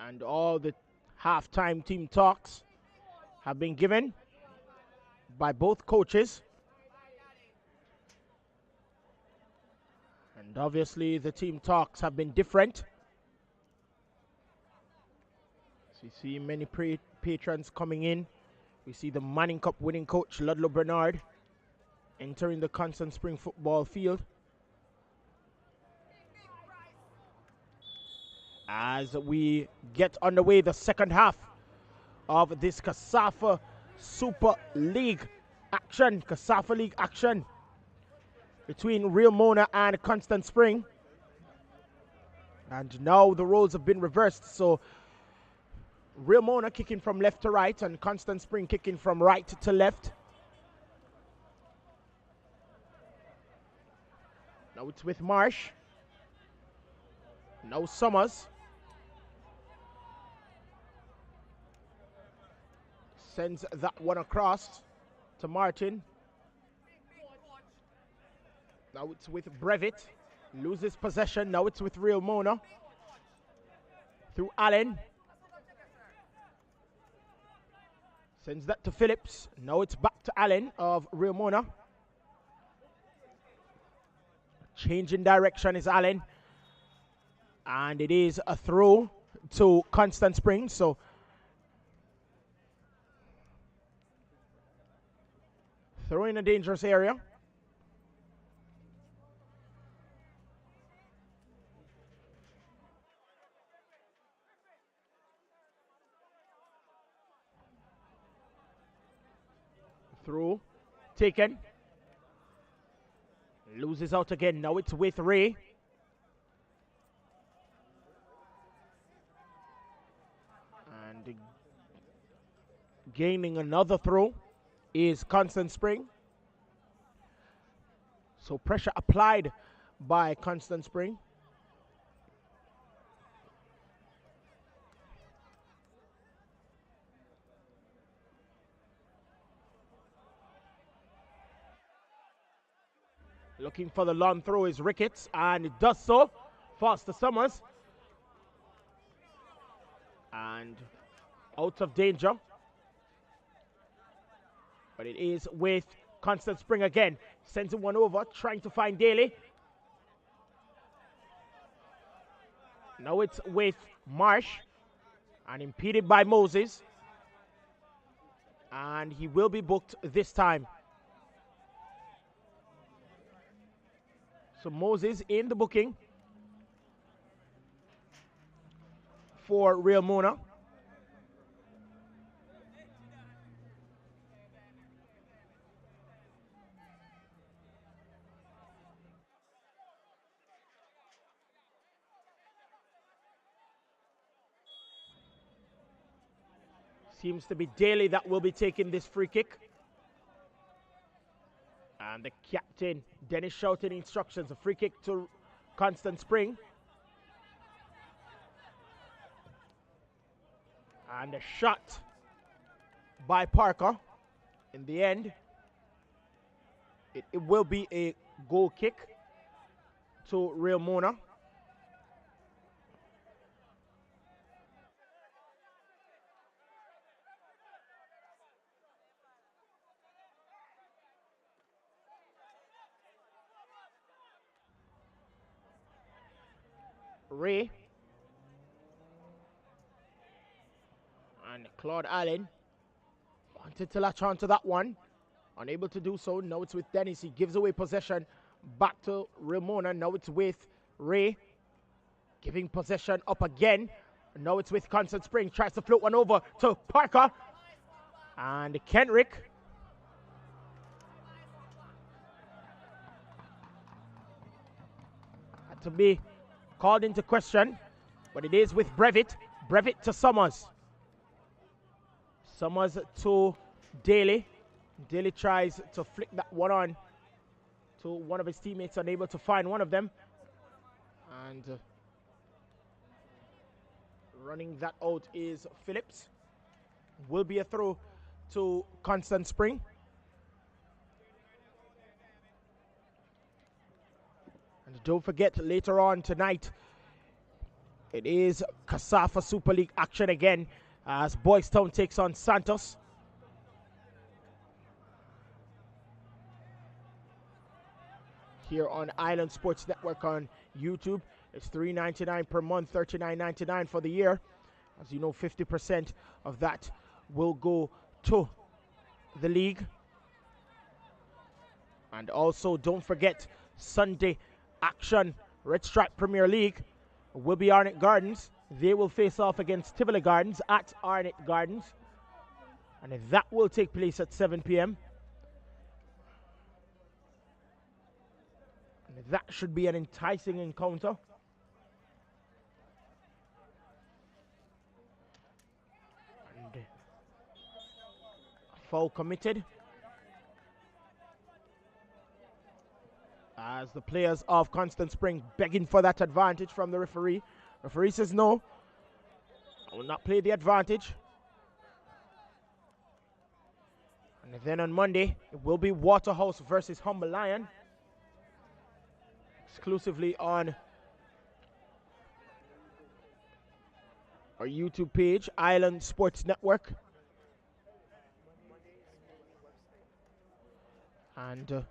And all the halftime team talks have been given by both coaches. And obviously the team talks have been different. So you see many patrons coming in. We see the Manning Cup winning coach Ludlow Bernard entering the Constant Spring football field. As we get underway the second half of this KSAFA Super League action, KSAFA League action between Real Mona and Constant Spring. And now the roles have been reversed. So Real Mona kicking from left to right and Constant Spring kicking from right to left. Now it's with Marsh. Now Summers. Sends that one across to Martin. Now it's with Brevitt. Loses possession. Now it's with Real Mona. Through Allen. Sends that to Phillips. Now it's back to Allen of Real Mona. Changing direction is Allen. And it is a throw to Constant Spring. So throw in a dangerous area. Through. Taken. Loses out again. Now it's with Ray. And gaining another throw is Constant Spring. So pressure applied by Constant Spring. Looking for the long throw is Ricketts, and it does so. Foster Summers. And out of danger. But it is with Constant Spring again. Sends it one over, trying to find Daly. Now it's with Marsh. And impeded by Moses. And he will be booked this time. So Moses in the booking for Real Mona. Seems to be Daly that will be taking this free kick. And the captain, Dennis, shouting instructions. A free kick to Constant Spring. And a shot by Parker. In the end, it will be a goal kick to Real Mona. Ray and Claude Allen wanted to latch onto that one, unable to do so. Now it's with Dennis. He gives away possession back to Ramona. Now it's with Ray giving possession up again. Now it's with Constant Spring. Tries to float one over to Parker and Kenrick. Had to be called into question, but it is with Brevitt. Brevitt to Summers. Summers to Daly. Daly tries to flick that one on to one of his teammates, unable to find one of them. And running that out is Phillips. Will be a throw to Constant Spring. And don't forget, later on tonight, It is KSAFA Super League action again as Boys Town takes on Santos. Here on Island Sports Network on YouTube. It's $3.99 per month, $39.99 for the year. As you know, 50% of that will go to the league. And also, don't forget, Sunday action, Red Stripe Premier League will be Arnett Gardens. They will face off against Tivoli Gardens at Arnett Gardens. And that will take place at 7 p.m. And that should be an enticing encounter. And foul committed as the players of Constant Spring begging for that advantage from the referee. Referee says no, I will not play the advantage. And then on Monday, it will be Waterhouse versus Humble Lion. Exclusively on our YouTube page, Island Sports Network. And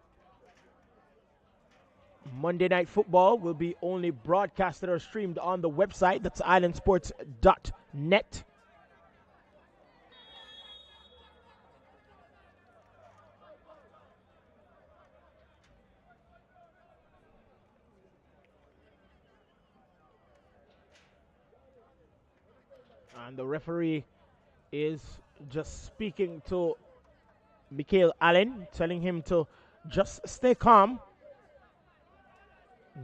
Monday Night Football will be only broadcasted or streamed on the website. That's islandsports.net. And the referee is just speaking to Mikhail Allen, telling him to just stay calm.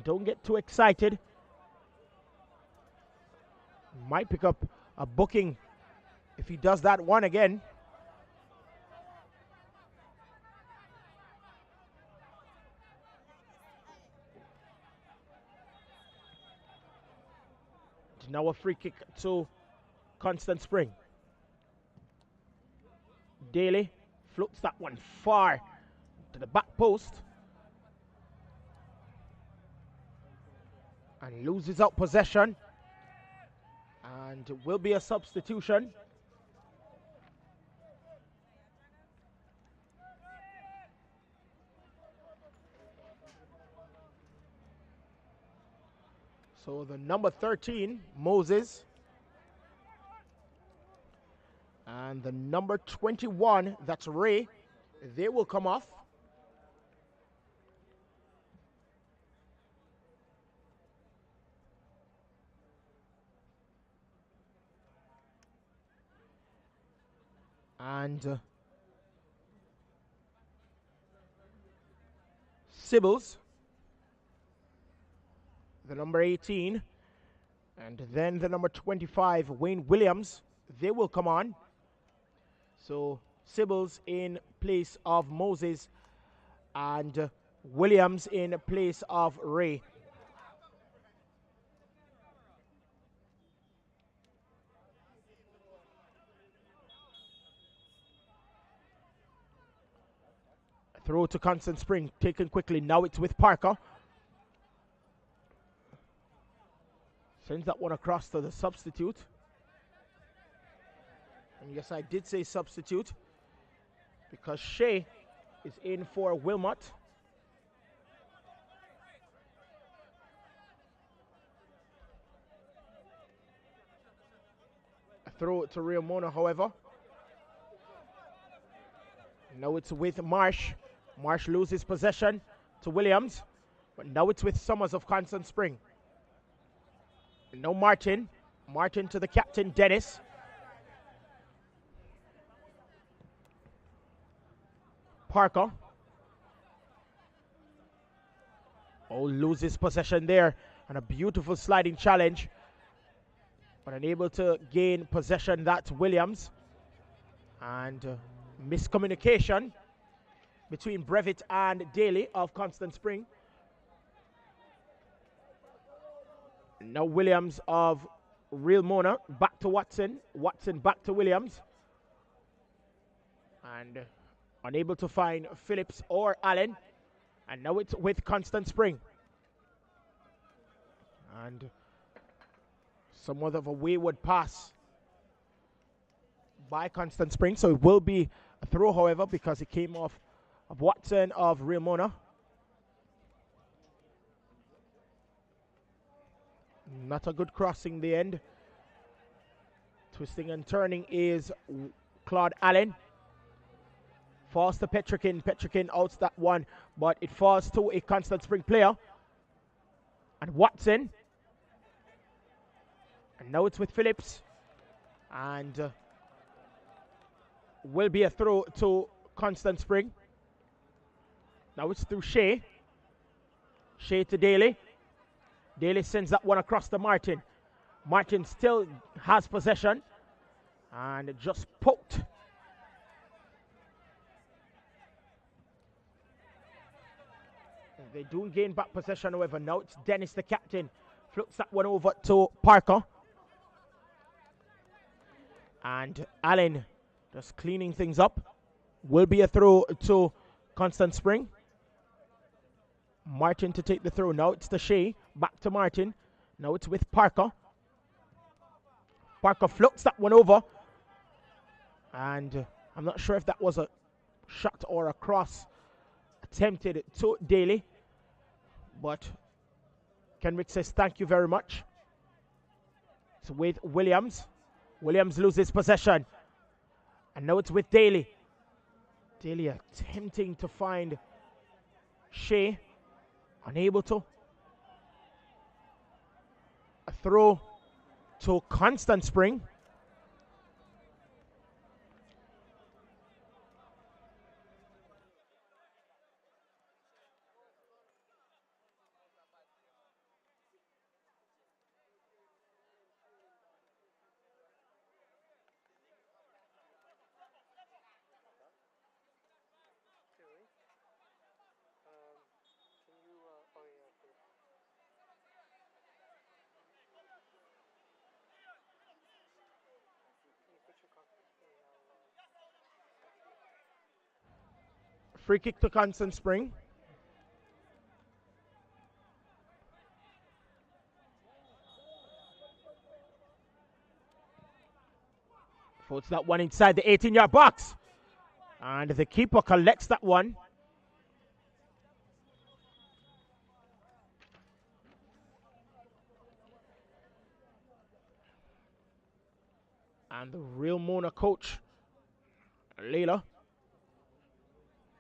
Don't get too excited. Might pick up a booking if he does that one again. Now a free kick to Constant Spring. Daly floats that one far to the back post. And loses out possession. And it will be a substitution. So the number 13, Moses. And the number 21, that's Ray. They will come off. And Sibbles, the number 18, and then the number 25, Wayne Williams, they will come on. So Sibbles in place of Moses and Williams in place of Ray. Throw to Constant Spring, taken quickly. Now it's with Parker. Sends that one across to the substitute. And yes, I did say substitute because Shea is in for Wilmot. A throw to Rio Mona, however. Now it's with Marsh. Marsh loses possession to Williams, but now it's with Summers of Constant Spring. And now Martin. Martin to the captain, Dennis. Parker. Oh, loses possession there. And a beautiful sliding challenge. But unable to gain possession, that's Williams. And miscommunication between Brevitt and Daly of Constant Spring. Now Williams of Real Mona back to Watson. Watson back to Williams. And unable to find Phillips or Allen. And now it's with Constant Spring. And Somewhat of a wayward pass by Constant Spring, so it will be a throw, however, because it came off of Watson of Real Mona. Not a good crossing the end. Twisting and turning is Claude Allen. Falls to Petrikin. Petrikin outs that one, but it falls to a Constant Spring player. And Watson. And now it's with Phillips. And will be a throw to Constant Spring. Now it's through Shea. Shea to Daly. Daly sends that one across to Martin. Martin still has possession. And it just poked. They do gain back possession, however. Now it's Dennis, the captain. Floats that one over to Parker. And Allen just cleaning things up. Will be a throw to Constant Spring. Martin to take the throw. Now it's to Shea. Back to Martin. Now it's with Parker. Parker floats that one over. And I'm not sure if that was a shot or a cross attempted to Daly. But Kenrick says thank you very much. It's with Williams. Williams loses possession. And now it's with Daly. Daly attempting to find Shea. Unable to. A throw to Constant Spring. Free kick to Constant Spring. Puts that one inside the 18-yard box. And the keeper collects that one. And the Real Mona coach, Layla,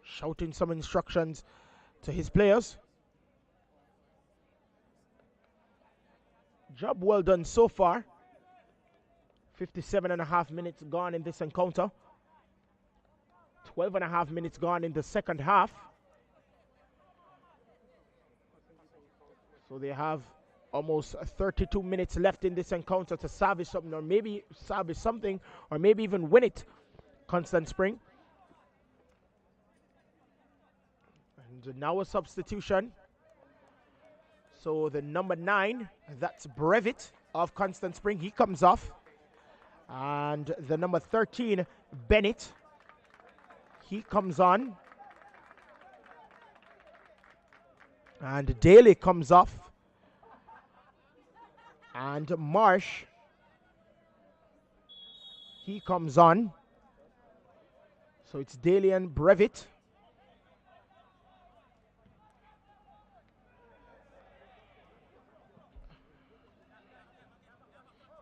shouting some instructions to his players. Job well done so far. 57.5 minutes gone in this encounter. 12.5 minutes gone in the second half. So they have almost 32 minutes left in this encounter to salvage something, or maybe salvage something, or maybe even win it. Constant Spring. And now a substitution. So the number 9, that's Brevitt of Constant Spring. He comes off. And the number 13, Bennett, he comes on. And Daly comes off. And Marsh, he comes on. So it's Daly and Brevitt.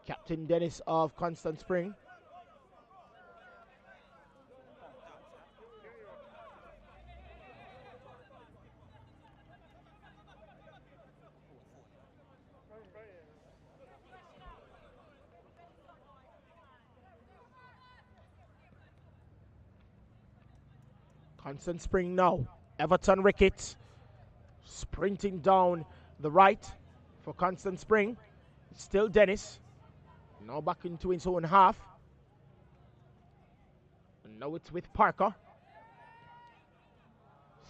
Captain Dennis of Constant Spring. Constant Spring now. Everton Ricketts sprinting down the right for Constant Spring. Still Dennis. Now back into his own half. And now it's with Parker.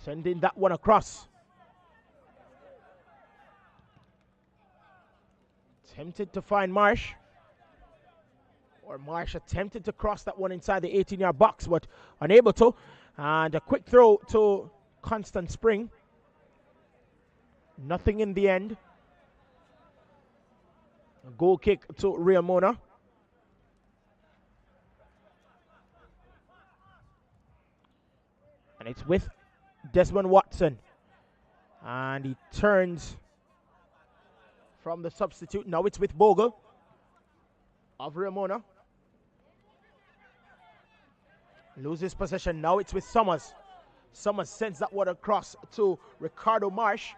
Sending that one across. Tempted to find Marsh. Or Marsh attempted to cross that one inside the 18-yard box, but unable to. And a quick throw to Constant Spring. Nothing in the end. Goal kick to Real Mona. And it's with Desmond Watson. And he turns from the substitute. Now it's with Bogle of Real Mona. Loses possession. Now it's with Summers. Summers sends that one across to Ricardo Marsh.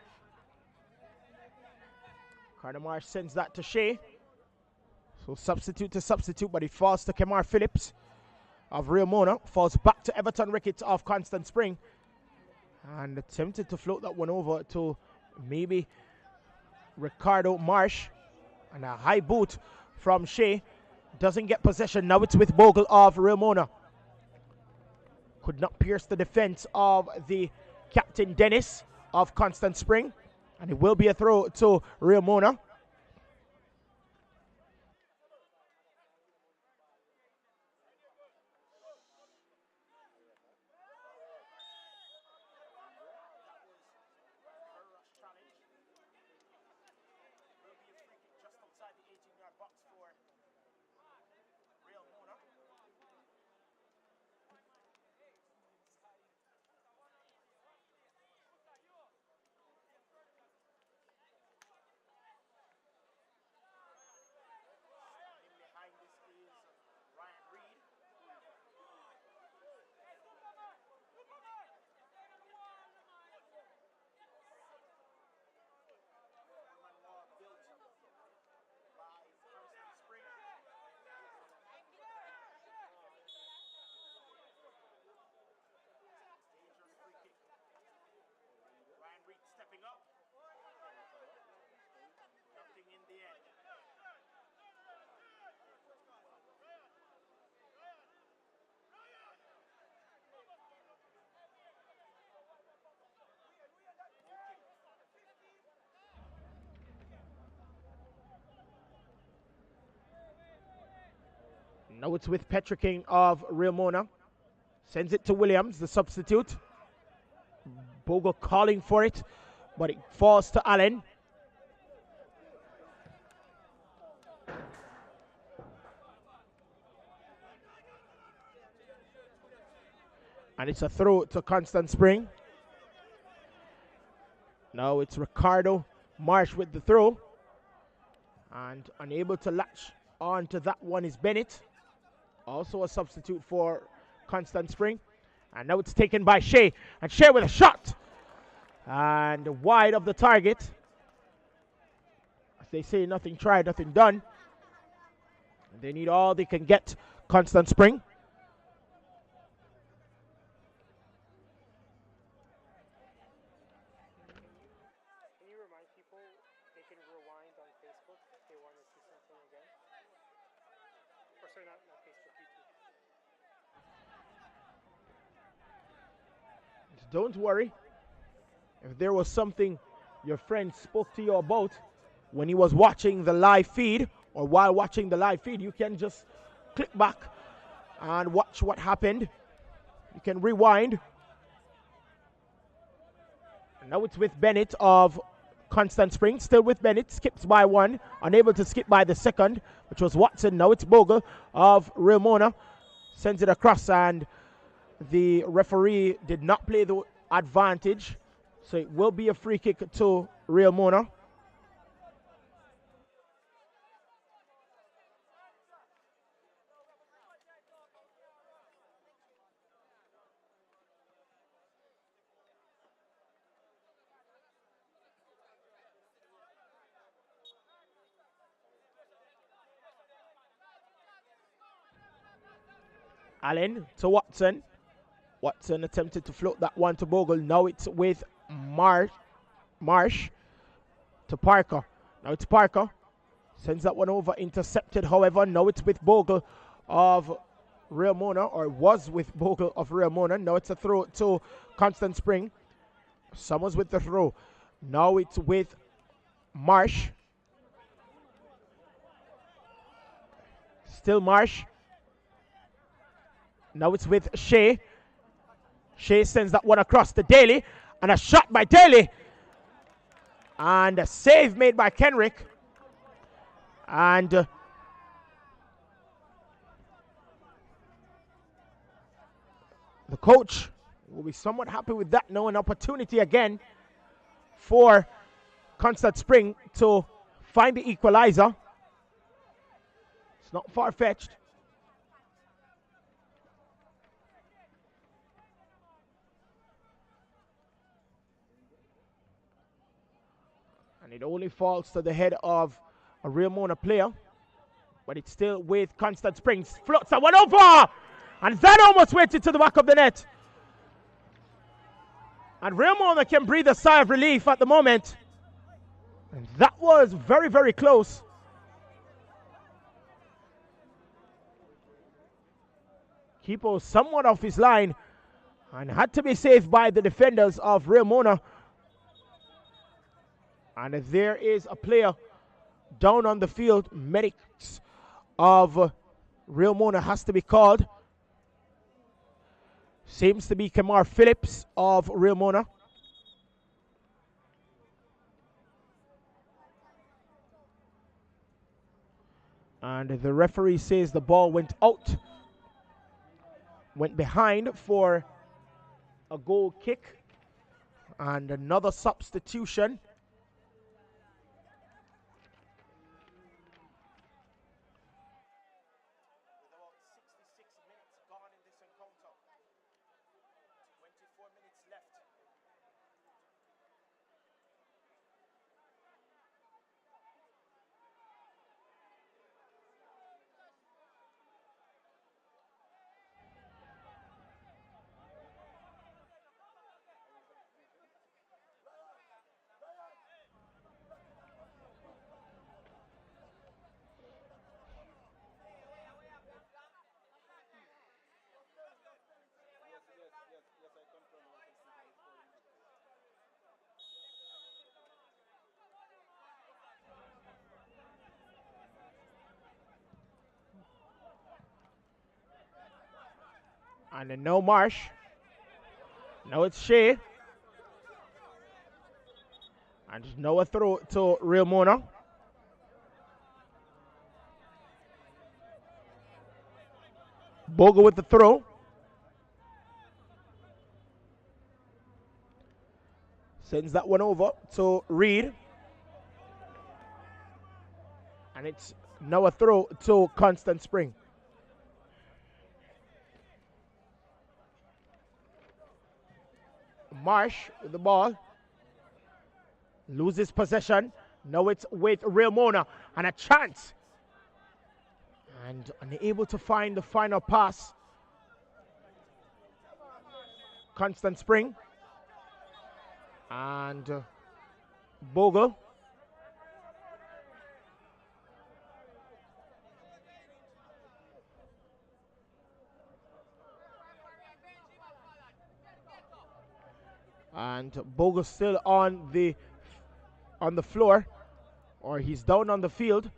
Ricardo Marsh sends that to Shea. So substitute to substitute, but he falls to Kemar Phillips of Real Mona. Falls back to Everton Ricketts of Constant Spring. And attempted to float that one over to maybe Ricardo Marsh. And a high boot from Shea. Doesn't get possession. Now it's with Bogle of Real Mona. Could not pierce the defense of the captain Dennis of Constant Spring. And it will be a throw to Real Mona. Stepping up. Nothing in the end. Now it's with Petra King of Real Mona. Sends it to Williams, the substitute. Bogle calling for it, but it falls to Allen. And it's a throw to Constant Spring. Now it's Ricardo Marsh with the throw. And unable to latch on to that one is Bennett. Also a substitute for Constant Spring. And now it's taken by Shea. And Shea with a shot. And wide of the target. As they say, nothing tried, nothing done. They need all they can get, Constant Spring. Can you remind people they can rewind on Facebook if they want to see something again? Or sorry, not Facebook, YouTube. Don't worry. If there was something your friend spoke to you about when he was watching the live feed or while watching the live feed, you can just click back and watch what happened. You can rewind. And now it's with Bennett of Constant Spring. Still with Bennett. Skips by one. Unable to skip by the second, which was Watson. Now it's Bogle of Real Mona. Sends it across, and the referee did not play the advantage. So it will be a free kick to Real Mona. Allen to Watson. Watson attempted to float that one to Bogle. Now it's with Marsh to Parker. Now it's Parker. Sends that one over. Intercepted, however. Now it's with Bogle of Real Mona, or was with Bogle of Real Mona. Now it's a throw to Constant Spring. Summers with the throw. Now it's with Marsh. Still Marsh. Now it's with Shea. Shea sends that one across to Daly. And a shot by Daly. And a save made by Kenrick. And the coach will be somewhat happy with that. Now an opportunity again for Constant Spring to find the equalizer. It's not far-fetched. And it only falls to the head of a Real Mona player. But it's still with Constant Springs. Floats that one over! And that almost went into the back of the net. And Real Mona can breathe a sigh of relief at the moment. And that was very, very close. Keeper was somewhat off his line and had to be saved by the defenders of Real Mona. And there is a player down on the field. Medics of Real Mona has to be called. Seems to be Kamar Phillips of Real Mona. And the referee says the ball went out. Went behind for a goal kick. And another substitution. And then no Marsh. Now it's Shea. And now a throw to Real Mona. Bogle with the throw. Sends that one over to Reed. And it's now a throw to Constant Spring. Marsh with the ball. Loses possession. Now it's with Real Mona. And a chance. And unable to find the final pass. Constant Spring. And Bogle. And Bogle still on the floor, or he's down on the field.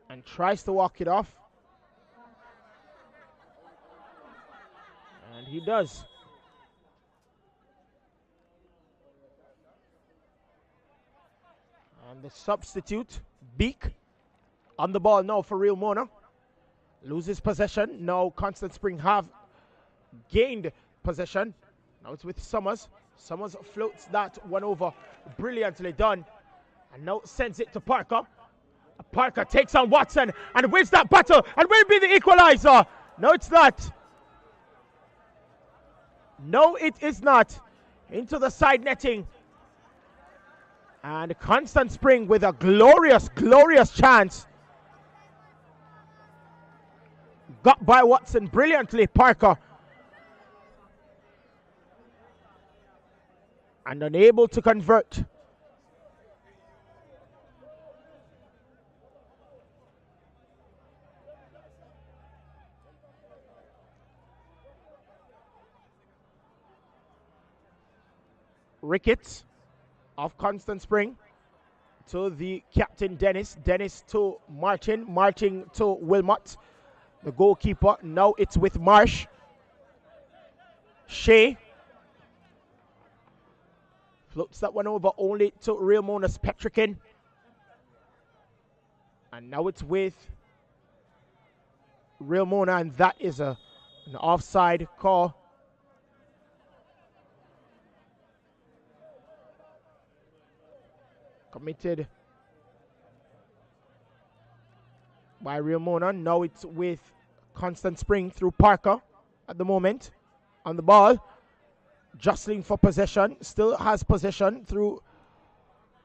And tries to walk it off. And he does. And the substitute, Beak, on the ball now for Real Mona. Loses possession. Now Constant Spring have gained possession. Now it's with Summers. Summers floats that one over. Brilliantly done. And now sends it to Parker. Parker takes on Watson and wins that battle and will be the equalizer. No, it's not. No, it is not. Into the side netting. And Constant Spring with a glorious, glorious chance. Got by Watson brilliantly, Parker. And unable to convert. Ricketts of Constant Spring to the captain Dennis. Dennis to Martin. Martin to Wilmot. the goalkeeper. Now it's with Marsh. Shea floats that one over only to Real Mona's Petrikin. And now it's with Real Mona, and that is an offside call. Committed by Real Mona. Now it's with Constant Spring through Parker at the moment on the ball. Jostling for possession. Still has possession through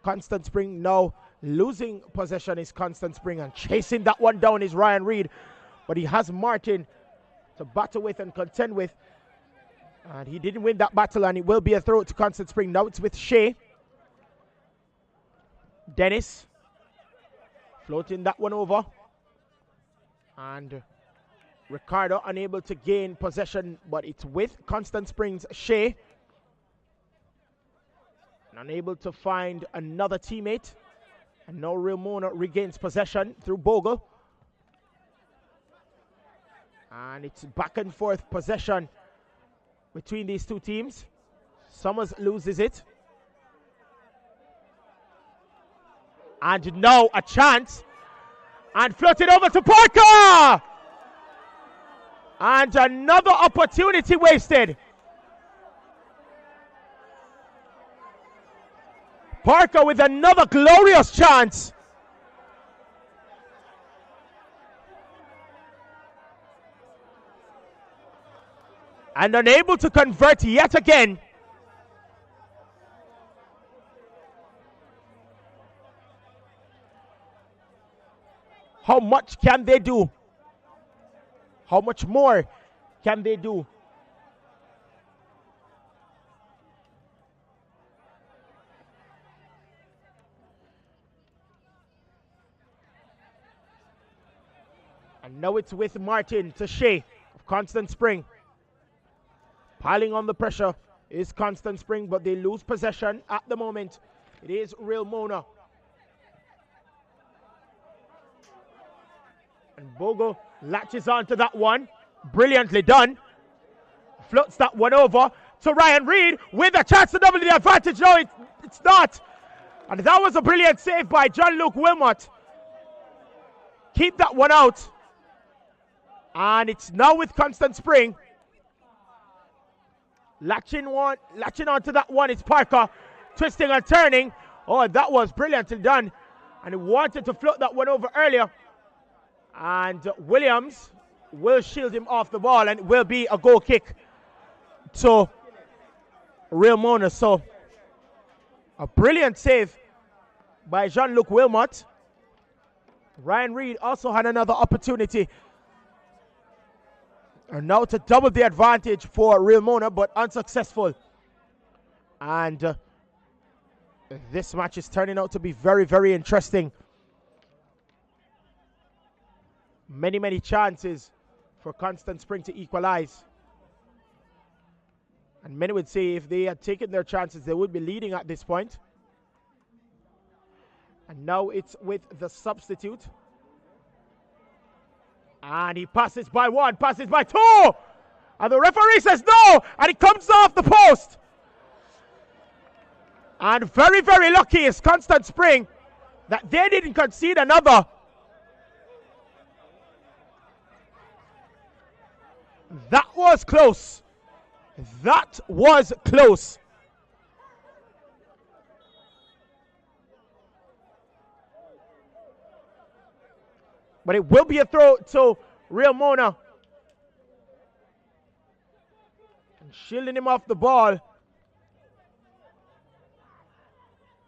Constant Spring. Now losing possession is Constant Spring, and chasing that one down is Ryan Reed. But he has Martin to battle with and contend with. And he didn't win that battle, and it will be a throw to Constant Spring. Now it's with Shea. Dennis floating that one over. And Ricardo unable to gain possession, but it's with Constant Springs Shea. And unable to find another teammate. And now Real Mona regains possession through Bogle. And it's back and forth possession between these two teams. Summers loses it. And now a chance. And floated over to Parker. And another opportunity wasted. Parker with another glorious chance. And unable to convert yet again. How much can they do? How much more can they do? And now it's with Martin to Shea of Constant Spring. Piling on the pressure is Constant Spring, but they lose possession at the moment. It is Real Mona. And Bogle latches onto that one. Brilliantly done. Floats that one over to Ryan Reed with a chance to double the advantage. No, it's not. And that was a brilliant save by John-Luke Wilmot. Keep that one out. And it's now with Constant Spring. Latching onto that one is Parker. Twisting and turning. Oh, that was brilliantly done. And he wanted to float that one over earlier. And Williams will shield him off the ball, and it will be a goal kick to Real Mona. So a brilliant save by Jean-Luc Wilmot. Ryan Reed also had another opportunity. And now to double the advantage for Real Mona, but unsuccessful. And this match is turning out to be very, very interesting. Many, many chances for Constant Spring to equalize. And many would say if they had taken their chances, they would be leading at this point. And now it's with the substitute. And he passes by one, passes by two. And the referee says no. And it comes off the post. And very, very lucky is Constant Spring that they didn't concede another. That was close. That was close. But it will be a throw to Real Mona. And shielding him off the ball.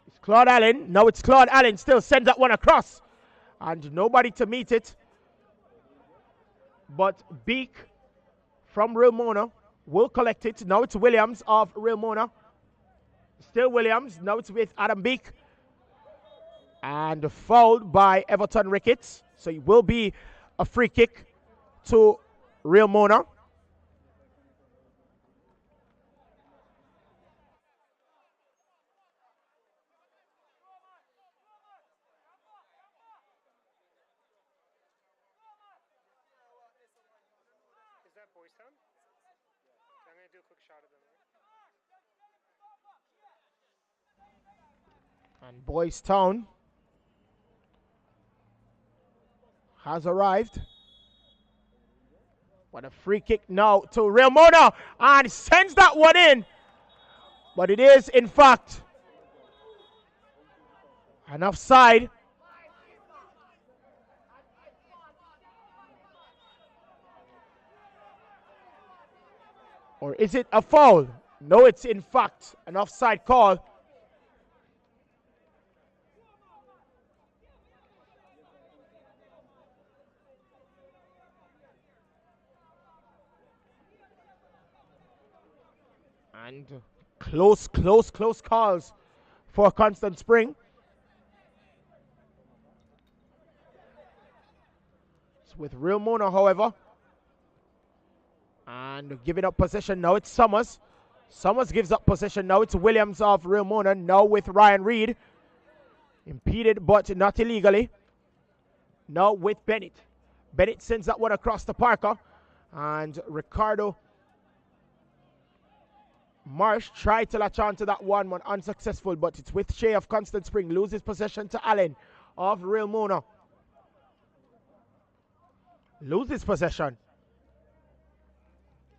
It's Claude Allen. Now it's Claude Allen. Still sends that one across. And nobody to meet it. But Beak from Real Mona will collect it. Now it's Williams of Real Mona. Still Williams. Now it's with Adam Beak. And fouled by Everton Ricketts. So it will be a free kick to Real Mona. quick shot at them. Right? And Boys Town has arrived. But a free kick now to Real Mona, and sends that one in. But it is, in fact, an offside. Or is it a foul? No, it's in fact an offside call. And close calls for Constant Spring. It's with Real Mona, however. And giving up possession. Now it's Summers. Summers gives up possession. Now it's Williams of Real Mona. Now with Ryan Reed. Impeded but not illegally. Now with Bennett. Bennett sends that one across to Parker. And Ricardo Marsh tried to latch on to that one, unsuccessful, but it's with Shea of Constant Spring. Loses possession to Allen of Real Mona. Loses possession.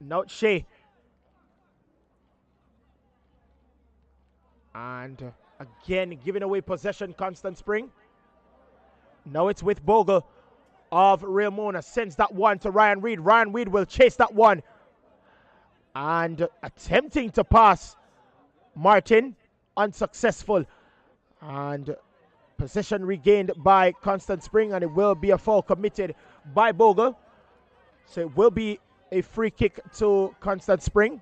Now it's Shea. And again, giving away possession, Constant Spring. Now it's with Bogle of Real Mona. Sends that one to Ryan Reed. Ryan Reed will chase that one. And attempting to pass Martin, unsuccessful. And possession regained by Constant Spring, and it will be a foul committed by Bogle. So it will be a free kick to Constant Spring.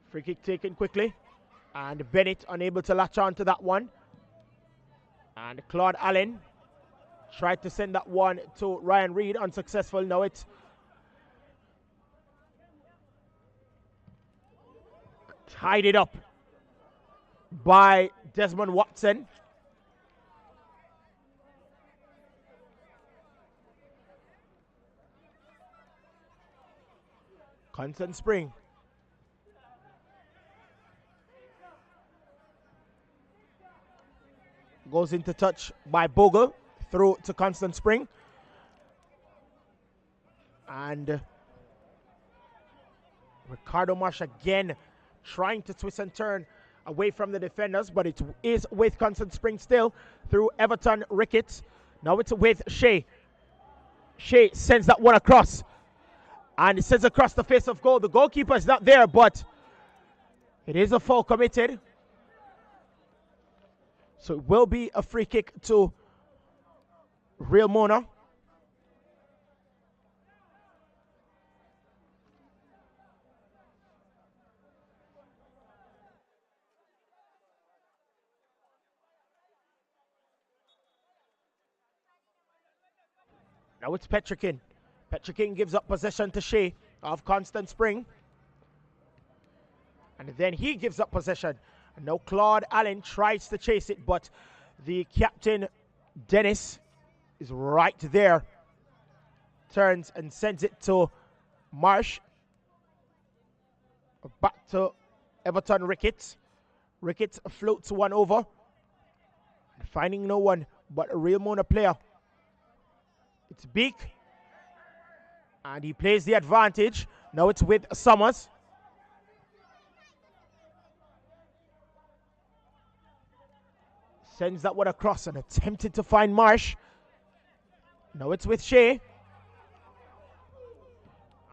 Free kick taken quickly. And Bennett unable to latch on to that one. And Claude Allen tried to send that one to Ryan Reed, unsuccessful. Now it's tied it up by Desmond Watson. Constant Spring. Goes into touch by Bogle. Through to Constant Spring. And Ricardo Marsh again trying to twist and turn away from the defenders, but it is with Constant Spring still through Everton Ricketts. Now it's with Shea. Shea sends that one across. And it sends across the face of goal. The goalkeeper is not there, but it is a foul committed. So it will be a free kick to Real Mona. Now it's Petrikin. Petrikin gives up possession to Shea of Constant Spring. And then he gives up possession. And now Claude Allen tries to chase it, but the captain, Dennis, is right there. Turns and sends it to Marsh. Back to Everton Ricketts. Ricketts floats one over. Finding no one but a Real Mona player. It's Beak. And he plays the advantage. Now it's with Summers. Sends that one across and attempted to find Marsh. Now it's with Shea.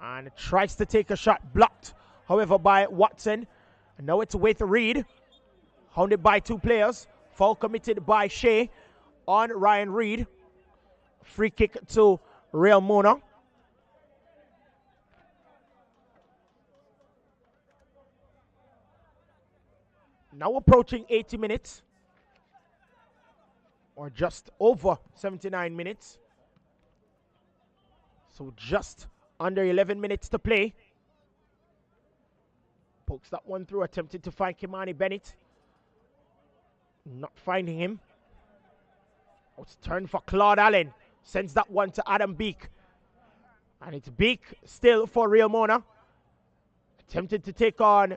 And tries to take a shot. Blocked, however, by Watson. And now it's with Reed. Hounded by two players. Foul committed by Shea on Ryan Reed. Free kick to Real Mona. Now approaching 80 minutes. Or just over 79 minutes. So just under 11 minutes to play. Pokes that one through, attempted to find Kimani Bennett. Not finding him. It's turned for Claude Allen. Sends that one to Adam Beek. And it's Beek still for Real Mona. Attempted to take on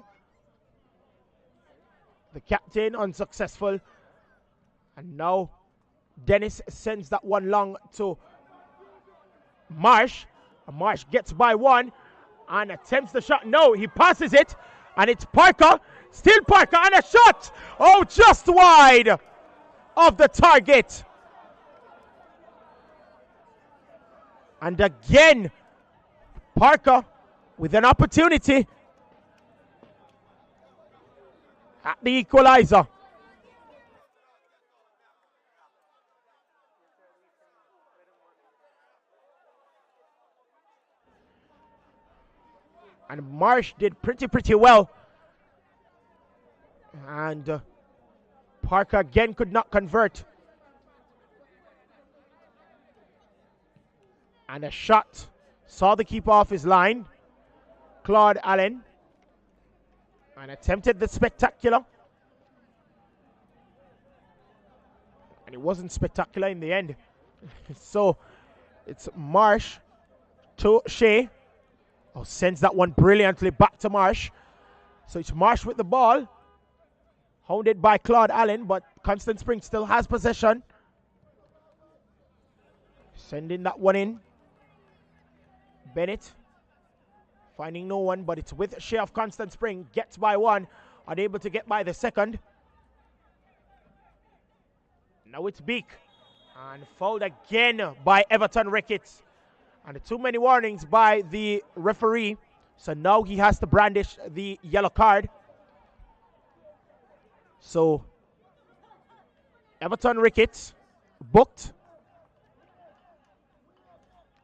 the captain, unsuccessful. And now Dennis sends that one long to Marsh. And Marsh gets by one and attempts the shot. No, he passes it. And it's Parker. Still Parker, and a shot. Oh, just wide of the target. And again, Parker with an opportunity at the equalizer. And Marsh did pretty well. And Parker again could not convert. And a shot saw the keeper off his line. Claude Allen. And attempted the spectacular. And it wasn't spectacular in the end. So it's Marsh to Shea. Oh, sends that one brilliantly back to Marsh. So it's Marsh with the ball. Hounded by Claude Allen, but Constant Spring still has possession. Sending that one in. Bennett finding no one, but it's with Shea of Constant Spring. Gets by one, unable to get by the second. Now it's Beek. And fouled again by Everton Ricketts. And too many warnings by the referee. So now he has to brandish the yellow card. So Everton Ricketts booked.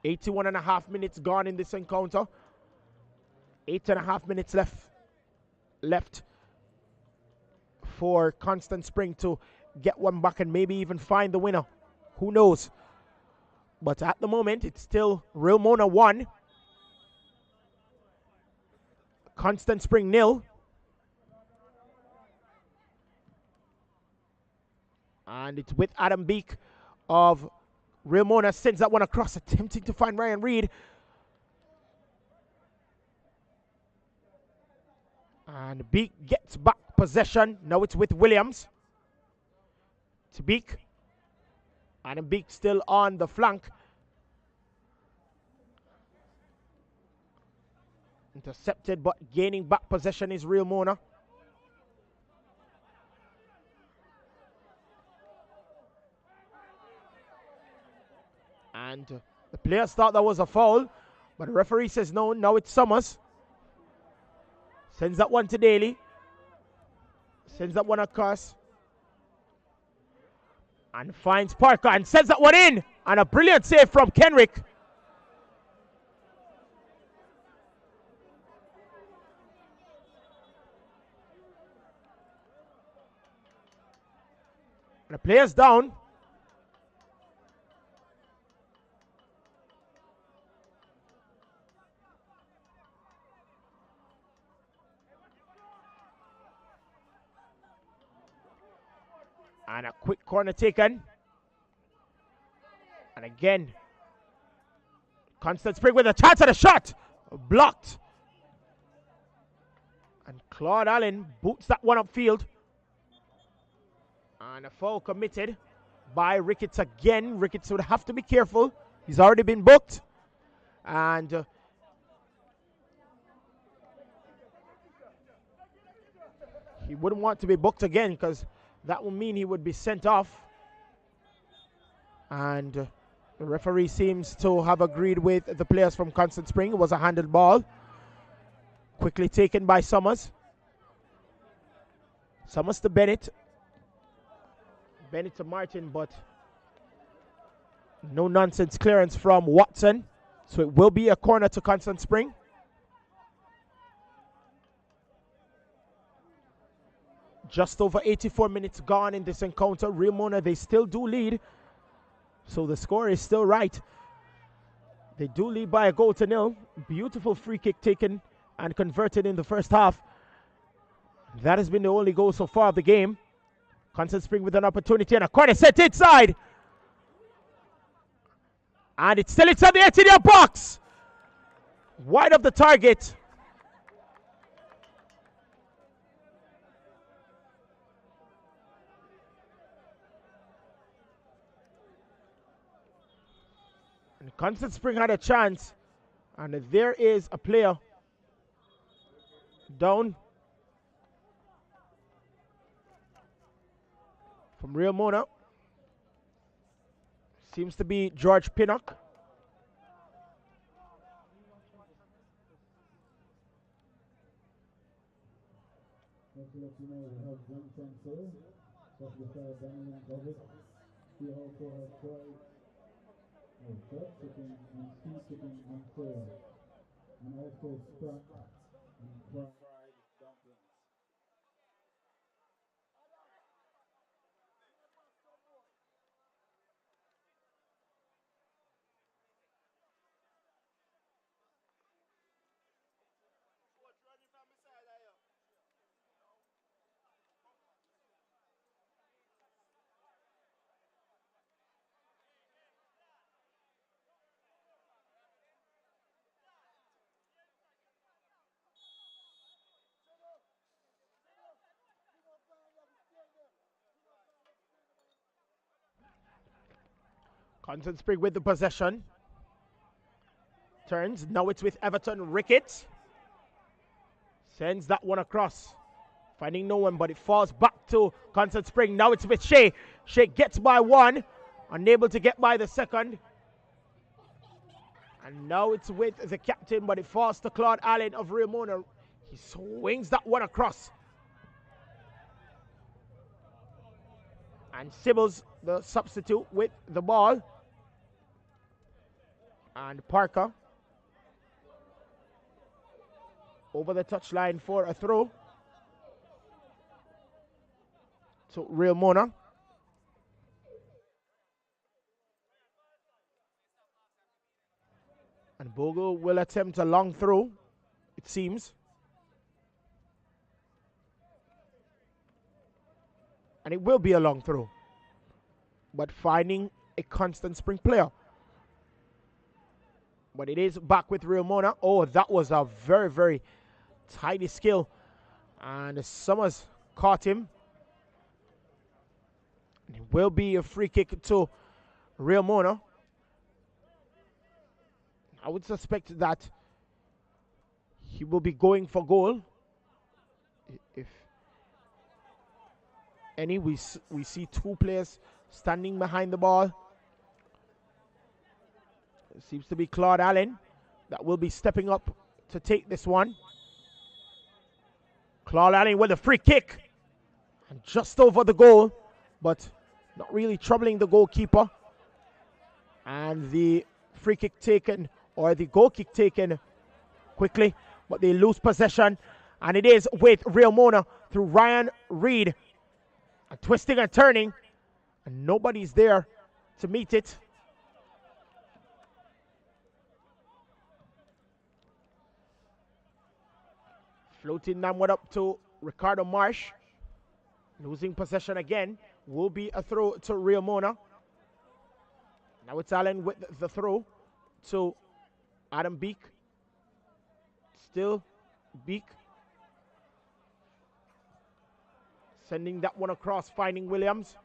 81.5 minutes gone in this encounter. 8.5 minutes left for Constant Spring to get one back and maybe even find the winner. Who knows? But at the moment, it's still Real Mona 1. Constant Spring 0. And it's with Adam Beek of Real Mona. Sends that one across, attempting to find Ryan Reed. And Beek gets back possession. Now it's with Williams. To Beek. Adam Beek still on the flank. Intercepted, but gaining back possession is Real Mona. And the players thought that was a foul, but the referee says no. Now it's Summers. Sends that one to Daly. Sends that one across. And finds Parker and sends that one in. And a brilliant save from Kenrick. And the players down. And a quick corner taken. And again, Constant Spring with a chance at a shot. Blocked. And Claude Allen boots that one upfield. And a foul committed by Ricketts again. Ricketts would have to be careful. He's already been booked. And he wouldn't want to be booked again because that would mean he would be sent off. And the referee seems to have agreed with the players from Constant Spring. It was a handled ball. Quickly taken by Summers. Summers to Bennett. Bennett to Martin, but no nonsense clearance from Watson. So it will be a corner to Constant Spring. Just over 84 minutes gone in this encounter. Real Mona, they still do lead. So the score is still right. They do lead by a goal to nil. Beautiful free kick taken and converted in the first half. That has been the only goal so far of the game. Constant Spring with an opportunity and a corner set inside. And it's still inside the 18-yard box. Wide of the target. And Constant Spring had a chance. And there is a player down from Real Mona. Seems to be George Pinnock. Just to let you know, we have one transfer. Just beside Daniel David. He also has fried chicken and steamed chicken and prayer. And also sprat and fried dumplings. Constant Spring with the possession. Turns. Now it's with Everton. Ricketts sends that one across. Finding no one, but it falls back to Constant Spring. Now it's with Shea. Shea gets by one. Unable to get by the second. And now it's with the captain, but it falls to Claude Allen of Real Mona. He swings that one across. And Sibbles, the substitute, with the ball. And Parker over the touchline for a throw to Real Mona. And Bogle will attempt a long throw, it seems. And it will be a long throw. But finding a Constant Spring player. But it is back with Real Mona. Oh, that was a very, very tidy skill. And Summers caught him. It will be a free kick to Real Mona. I would suspect that he will be going for goal. If any, we see two players standing behind the ball. It seems to be Claude Allen that will be stepping up to take this one. Claude Allen with a free kick. And just over the goal, but not really troubling the goalkeeper. And the free kick taken, or the goal kick taken quickly, but they lose possession. And it is with Real Mona through Ryan Reed. And twisting and turning, and nobody's there to meet it. Floating that one up to Ricardo Marsh. Losing possession again. Will be a throw to Real Mona. Now it's Allen with the throw to Adam Beek. Still Beek. Sending that one across, finding Williams.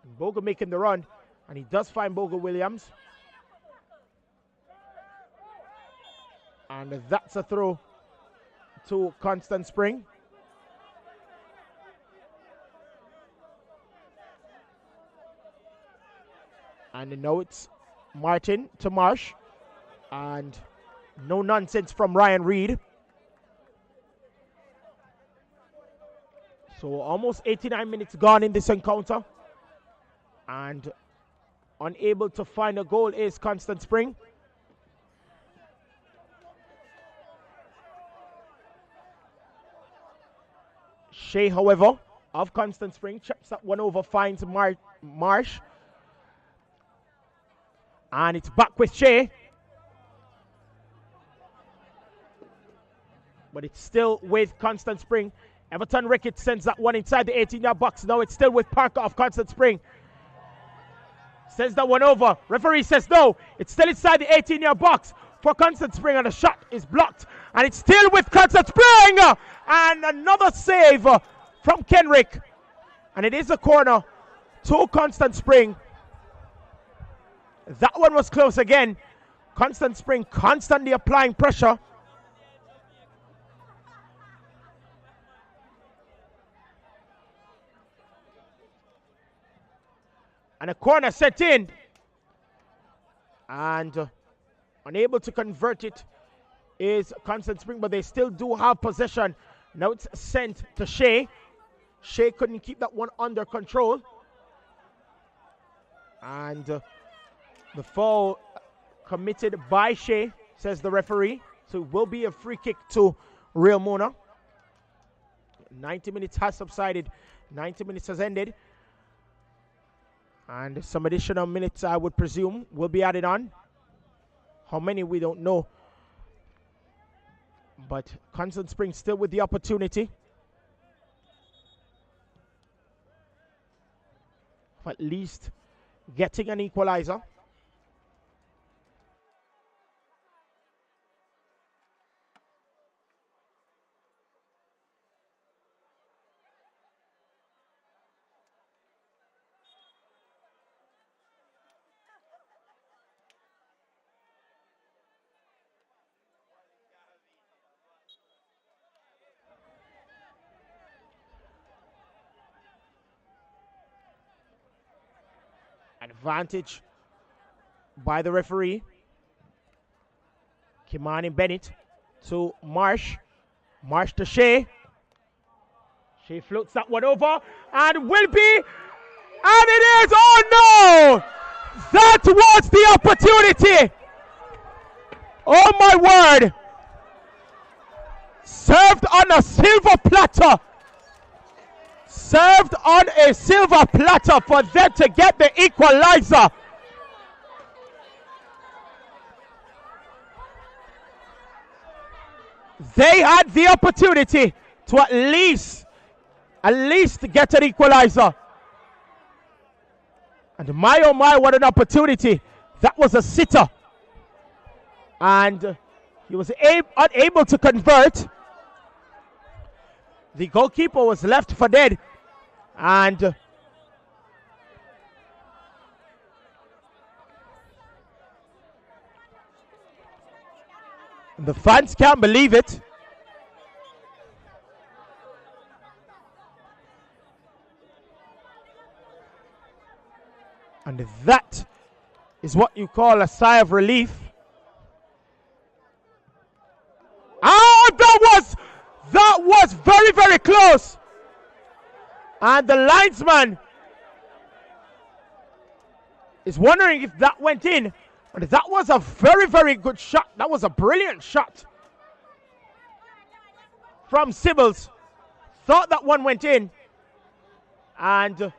And Bogle making the run. And he does find Bogle Williams. And that's a throw to Constant Spring. And now it's Martin to Marsh. And no nonsense from Ryan Reed. So almost 89 minutes gone in this encounter. And unable to find a goal is Constant Spring. Shea, however, of Constant Spring, chips that one over, finds Marsh. And it's back with Shea. But it's still with Constant Spring. Everton Ricketts sends that one inside the 18-yard box. Now it's still with Parker of Constant Spring. Sends that one over. Referee says no. It's still inside the 18-yard box for Constant Spring, and the shot is blocked. And it's still with Constant Spring. And another save from Kenrick. And it is a corner to Constant Spring. That one was close again. Constant Spring constantly applying pressure. And a corner set in. And unable to convert it is Constant Spring, but they still do have possession. Now it's sent to Shea. Shea couldn't keep that one under control. And the foul committed by Shea, says the referee. So it will be a free kick to Real Mona. 90 minutes has subsided. 90 minutes has ended. And some additional minutes, I would presume, will be added on. How many, we don't know. But Constant Spring still with the opportunity. At least getting an equalizer. Advantage by the referee. Kimani Bennett to Marsh. Marsh to Shea. Shea floats that one over and will be. And it is. Oh no! That was the opportunity. Oh my word. Served on a silver platter. Served on a silver platter for them to get the equalizer. They had the opportunity to at least get an equalizer. And my oh my, what an opportunity. That was a sitter. And he was unable to convert. The goalkeeper was left for dead. And the fans can't believe it. And that is what you call a sigh of relief. Oh, that was very, very close. And the linesman is wondering if that went in. And that was a very, very good shot. That was a brilliant shot from Sibbles. Thought that one went in. And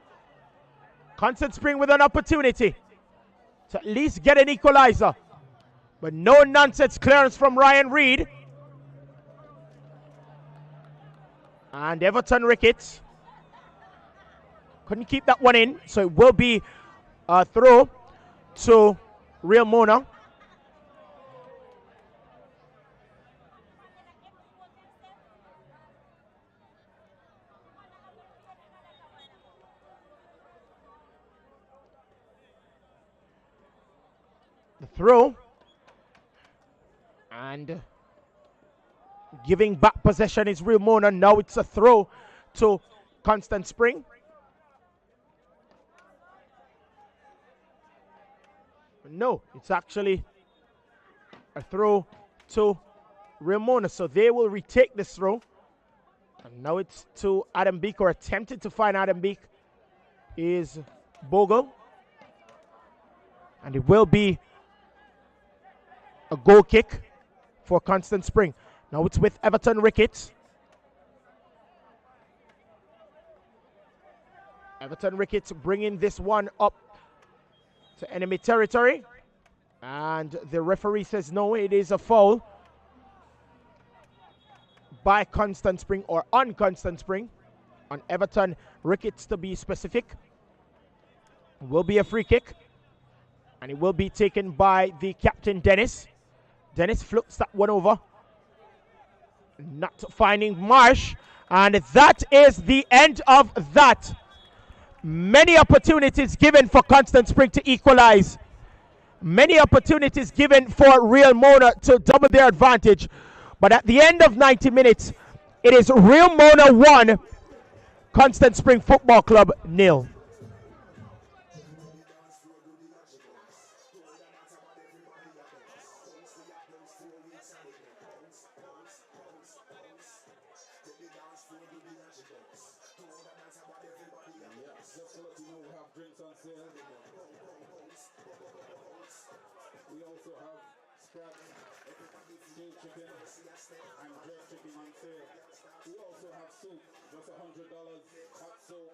Constant Spring with an opportunity to at least get an equalizer. But no nonsense clearance from Ryan Reed. And Everton Ricketts couldn't keep that one in, so it will be a throw to Real Mona. The throw. And giving back possession is Real Mona. Now it's a throw to Constant Spring. No, it's actually a throw to Real Mona. So they will retake this throw. And now it's to Adam Beek, or attempted to find Adam Beek is Bogle. And it will be a goal kick for Constant Spring. Now it's with Everton Ricketts. Everton Ricketts bringing this one up to enemy territory. And the referee says no, it is a foul by Constant Spring, or on Constant Spring, on Everton Ricketts to be specific. Will be a free kick. And it will be taken by the captain, Dennis. Dennis flips that one over. Not finding Marsh. And that is the end of that. Many opportunities given for Constant Spring to equalize. Many opportunities given for Real Mona to double their advantage. But at the end of 90 minutes, it is Real Mona 1, Constant Spring Football Club 0. Just to let you know, we have drinks on sale. We also have scraps, steamed chicken, and jerk chicken on sale. We also have soup, just $100, hot soup.